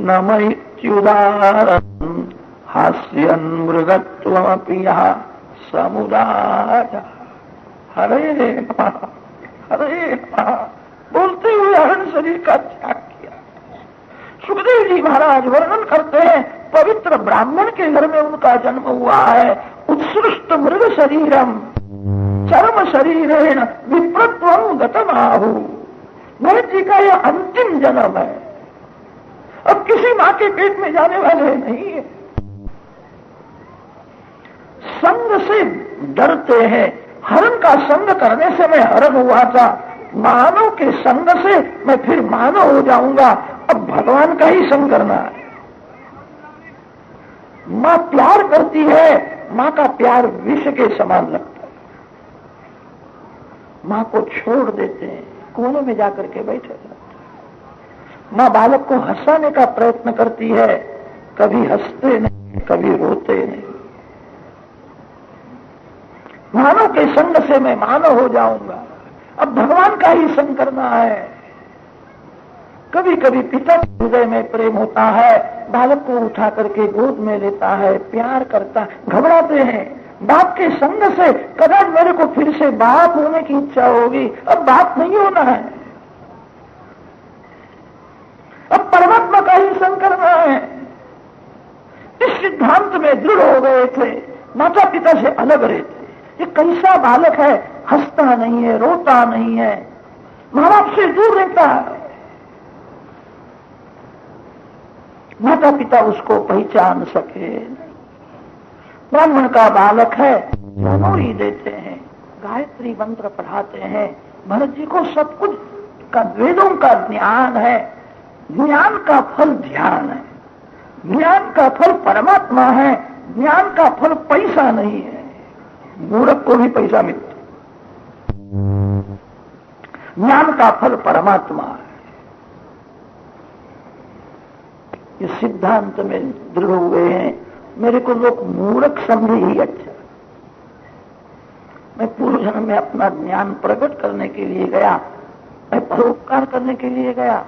नमैत्युदारम्, हास्यन् मृगत्वमपि यः समुदाय। हरे नमः, हरे नमः बोलते हुए हरण शरीर का त्याग किया। सुखदेव जी महाराज वर्णन करते हैं, पवित्र ब्राह्मण के घर में उनका जन्म हुआ है। उत्सृष्ट मृग शरीरम चर्म शरीरेण विप्रत्वम गतमाहु। भरत जी का यह अंतिम जन्म है, अब किसी मां के पेट में जाने वाले नहीं है। संग से डरते हैं, हरण का संग करने से मैं हरण हुआ था, मानव के संग से मैं फिर मानव हो जाऊंगा, अब भगवान का ही संग करना है। मां प्यार करती है, मां का प्यार विष के समान लगता है। मां को छोड़ देते हैं, कोने में जाकर के बैठे रहते हैं। मां बालक को हंसाने का प्रयत्न करती है, कभी हंसते नहीं, कभी रोते नहीं। मानव के संग से मैं मानव हो जाऊंगा, अब भगवान का ही संग करना है। कभी कभी पिता के हृदय में प्रेम होता है, बालक को उठा करके गोद में लेता है, प्यार करता है, घबराते हैं। बाप के संग से कदाच मेरे को फिर से बाप होने की इच्छा होगी, अब बाप नहीं होना है, अब परमात्मा का ही संग करना है। इस सिद्धांत में दृढ़ हो गए थे, माता पिता से अलग रहते। ये कैसा बालक है, हंसता नहीं है, रोता नहीं है, मां बाप से दूर रहता है। माता पिता उसको पहचान सके। ब्राह्मण का बालक है, जनोरी देते हैं, गायत्री मंत्र पढ़ाते हैं। भरत जी को सब कुछ उसका वेदों का ज्ञान है। ज्ञान का फल ध्यान है, ज्ञान का फल परमात्मा है, ज्ञान का फल पैसा नहीं है। मूर्ख को भी पैसा मिलता, ज्ञान का फल परमात्मा है। ये सिद्धांत में दृढ़ हुए हैं। मेरे को लोग मूर्ख समझे ही अच्छा। मैं पूर्व जन्म में अपना ज्ञान प्रकट करने के लिए गया, मैं परोपकार करने के लिए गया,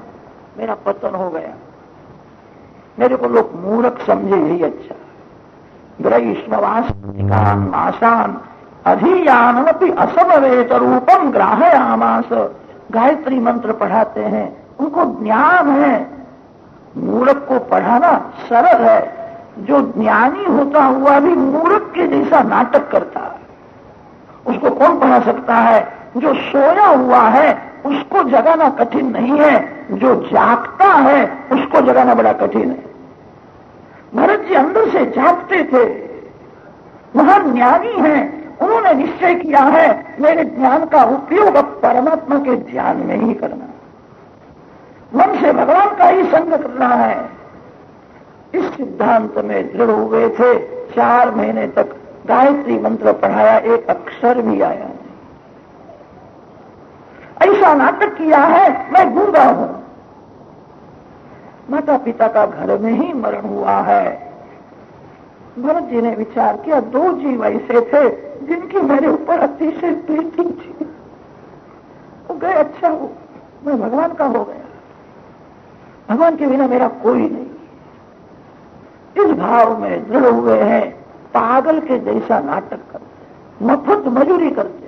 मेरा पतन हो गया। मेरे को लोग मूर्ख समझे ही अच्छा। ग्रैष्णवास्तिकान मासान अधियानमपि असमवेत रूपम ग्राहयामास। गायत्री मंत्र पढ़ाते हैं, उनको ज्ञान है। मूर्ख को पढ़ाना सरल है। जो ज्ञानी होता हुआ भी मूर्ख के जैसा नाटक करता है, उसको कौन पढ़ा सकता है? जो सोया हुआ है उसको जगाना कठिन नहीं है, जो जागता है उसको जगाना बड़ा कठिन है। भरत जी अंदर से जागते थे, महान ज्ञानी हैं, उन्होंने निश्चय किया है मेरे ज्ञान का उपयोग अब परमात्मा के ध्यान में ही करना, मन से भगवान का ही संग करना है। इस सिद्धांत में दृढ़ हुए थे। 4 महीने तक गायत्री मंत्र पढ़ाया, एक अक्षर भी आया नहीं। ऐसा नाटक किया है मैं गूंगा हूं। माता पिता का घर में ही मरण हुआ है। भरत जी ने विचार किया, 2 जीव ऐसे थे जिनकी मेरे ऊपर अतिशय प्रीति थी, वो गए, अच्छा हो, मैं भगवान का हो गया, भगवान के बिना मेरा कोई नहीं। इस भाव में दृढ़ हुए हैं। पागल के जैसा नाटक करते, मफत मजूरी करते,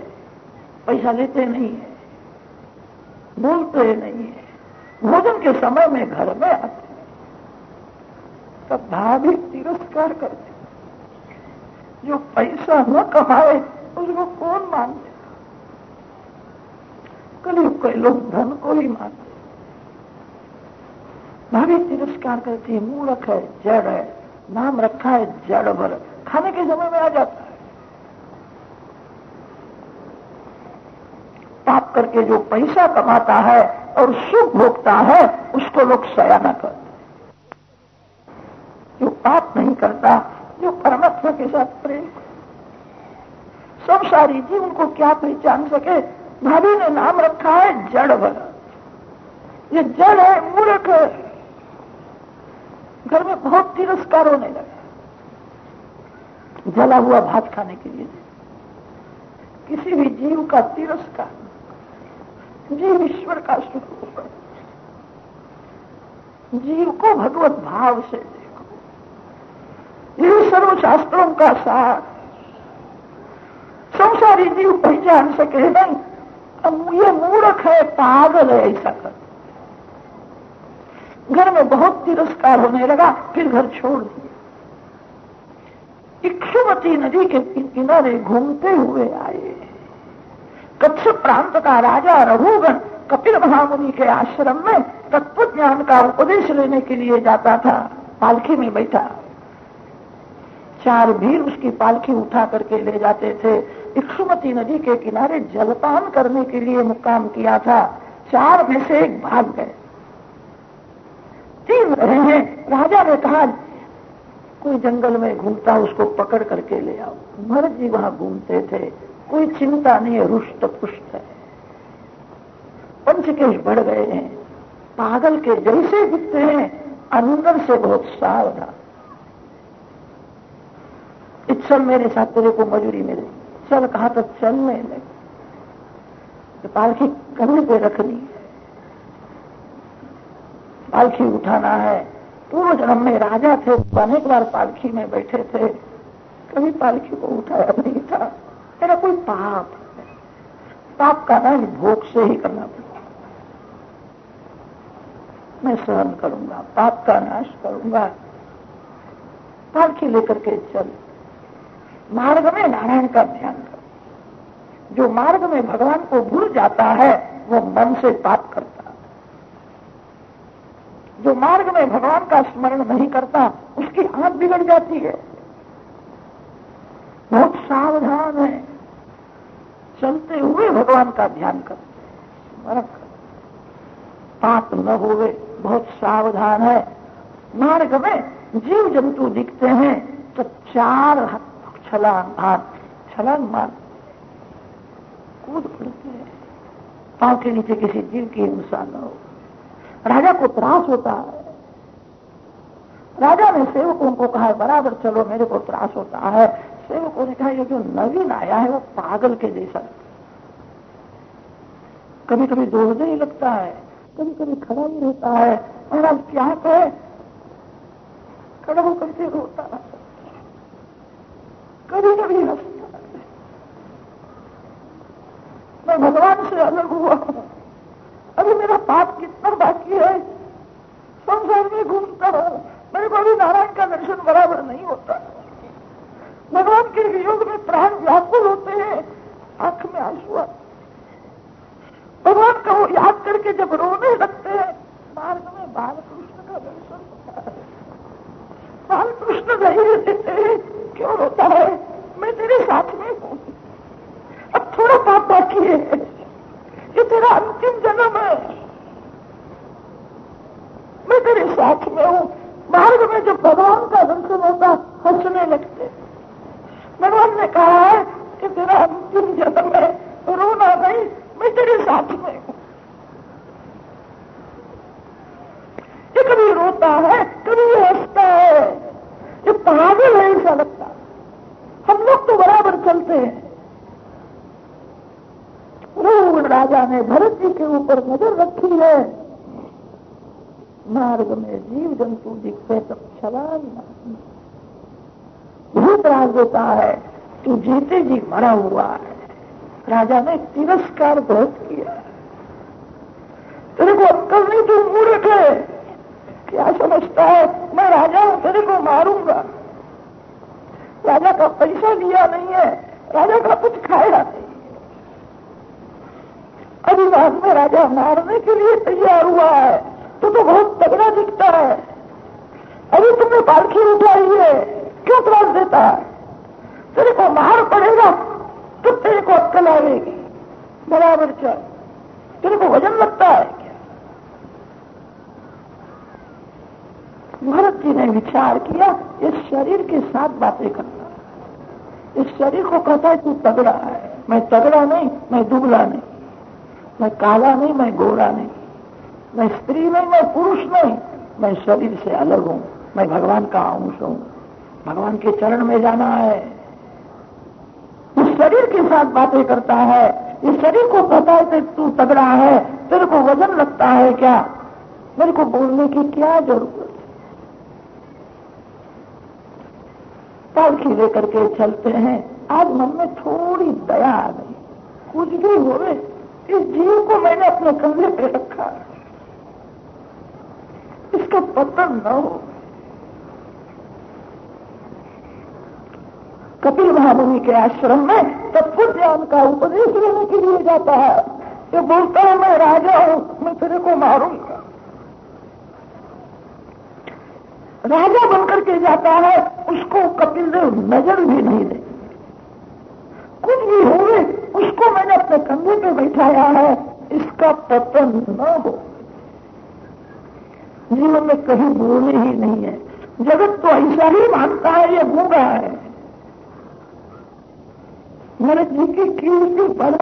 पैसा लेते नहीं है, बोलते नहीं है, भोजन के समय में घर में आते, तब भाभी तिरस्कार करते। जो पैसा न कमाए उसको कौन मानते? कलयुग के लोग धन को ही मानते। भाभी तिरस्कार करती है, मूर्ख है, जड़ है, नाम रखा है जड़ भर, खाने के समय में आ जाता है। पाप करके जो पैसा कमाता है और सुख भोगता है उसको लोग सयाना करते। जो पाप नहीं करता, जो परमात्मा के साथ प्रेम, सब सारी जीव उनको क्या पहचान सके? भाभी ने नाम रखा है जड़ भरा, ये जड़ है, मूर्ख है। घर में बहुत तिरस्कार होने लगा। जला हुआ भात खाने के लिए किसी भी जीव का तिरस्कार, जीव ईश्वर का स्वरूप है। जीव को भगवत भाव से देखो, ये सर्वशास्त्रों का सार। संसारी जीव पहचान सके नहीं, अब ये मूर्ख है, पागल है, ऐसा कर। घर में बहुत तिरस्कार होने लगा, फिर घर छोड़ दिया। इक्षुमती नदी के किनारे घूमते हुए आए। कच्छ प्रांत का राजा रघुगण कपिल महामुनि के आश्रम में तत्व ज्ञान का उपदेश लेने के लिए जाता था। पालकी में बैठा, 4 भील उसकी पालकी उठा करके ले जाते थे। इक्षुमती नदी के किनारे जलपान करने के लिए मुकाम किया था। 4 में से 1 भाग गए, 3 रहे हैं। राजा ने कहा कोई जंगल में घूमता, उसको पकड़ करके ले आओ। भरत जी वहां घूमते थे, कोई चिंता नहीं है, रुष्ट पुष्ट है। पंचकेश बढ़ गए हैं, पागल के जैसे दिखते हैं, अंदर से बहुत सावधान। चल मेरे साथ, तेरे को मजूरी मिले। चल, कहा तो चलने लगे। तो पालकी कंधे पे रखनी है, पालकी उठाना है। पूर्व जन्म में राजा थे, अनेक बार पालकी में बैठे थे, कभी पालकी को उठाया नहीं था। मेरा कोई पाप है, पाप का नाश भोग से ही करना पड़ेगा। मैं सहन करूंगा, पाप का नाश करूंगा। पालकी लेकर के चल। मार्ग में नारायण का ध्यान कर। जो मार्ग में भगवान को भूल जाता है वो मन से पाप करता है। जो मार्ग में भगवान का स्मरण नहीं करता उसकी आंख बिगड़ जाती है। बहुत सावधान है, चलते हुए भगवान का ध्यान करते, स्मरण करते। पाप न होवे, बहुत सावधान है। मार्ग में जीव जंतु दिखते हैं तो 4 छलांग मार कूद पड़ते हैं, पांव के नीचे किसी जीव की हिंसा न हो। राजा को त्रास होता है। राजा ने सेवकों को कहा बराबर चलो, मेरे को त्रास होता है। सेवकों ने कहा ये जो नवीन आया है वो पागल के जैसा, कभी कभी दौड़ने ही लगता है, कभी कभी खड़ा ही रहता है। महाराज क्या कहे, खड़ा होकर के रोता है, कभी कभी हंसता है। मैं भगवान से अलग हुआ हूं, अभी मेरा पाप कितना बाकी है, संसार में घूमता हूं, मेरे को अभी नारायण का दर्शन बराबर नहीं होता। भगवान के वियोग में प्राण व्याकुल होते हैं, आंख में आंसू आते। भगवान का वो याद करके जब रोने लगते हैं, मार्ग में बालकृष्ण का दर्शन होता है। बालकृष्ण धैर्य देते हैं, क्यों रोता है, मैं तेरे साथ में हूं, अब थोड़ा पाप बाकी है, ये तेरा अंतिम जन्म है, मैं तेरे साथ में हूं। मार्ग में जब भगवान का दर्शन होता हंसने लगते। भगवान ने कहा है कि तेरा अंतिम जन्म है, रोना नहीं, मैं तेरे साथ में हूं। ये कभी रोता है, कभी ये हंसता है, ये पागल है ऐसा लगता है। हम लोग तो बराबर चलते हैं। राजा ने भरत जी के ऊपर नजर रखी है। मार्ग में जीव जंतु दिखते तब छलांग बहुत राज देता है, तू जीते जी मरा हुआ है। राजा ने तिरस्कार बहुत किया। तेरे को अक्कल नहीं, तू मूर्ख है, क्या समझता है मैं राजा हूं, तेरे को मारूंगा। राजा का पैसा लिया नहीं है, राजा का कुछ खाया नहीं। अभी बाद में राजा मारने के लिए तैयार हुआ है, तो बहुत तगड़ा दिखता है। अभी तुमने पालखी उठाई है, क्यों त्रास देता है, तेरे को मार पड़ेगा तो तेरे को अक्कल आएगी, बराबर चल, तेरे को वजन लगता है क्या। भरत जी ने विचार किया, इस शरीर के साथ बातें करता है। इस शरीर को कहता है तू तगड़ा है, मैं तगड़ा नहीं, मैं दुबला नहीं, मैं काला नहीं, मैं गोरा नहीं, मैं स्त्री नहीं, मैं पुरुष नहीं, मैं शरीर से अलग हूं, मैं भगवान का अंश हूं, भगवान के चरण में जाना है। इस शरीर के साथ बातें करता है। इस शरीर को पता है कि तू तगड़ा है, तेरे को वजन लगता है क्या, मेरे को बोलने की क्या जरूरत है। पालकी लेकर के चलते हैं। आज मन में थोड़ी दया आ गई, कुछ भी होवे, इस जीव को मैंने अपने कंधे पे रखा, इसका पतन न हो। कपिल महामुनि के आश्रम में तत्व ज्ञान का उपदेश लेने के लिए जाता है। ये बोलता है मैं राजा हूं, मैं तेरे को मारूंगा। राजा बनकर के जाता है, उसको कपिल देव नजर भी नहीं दे। कुछ भी होवे, उसको मैंने अपने कंधे पे बैठाया है, इसका पतन न हो। जीवन में कहीं बोलने ही नहीं है। जगत तो ऐसा ही मानता है ये गूंगा है। भरत जी की कीर्ति बढ़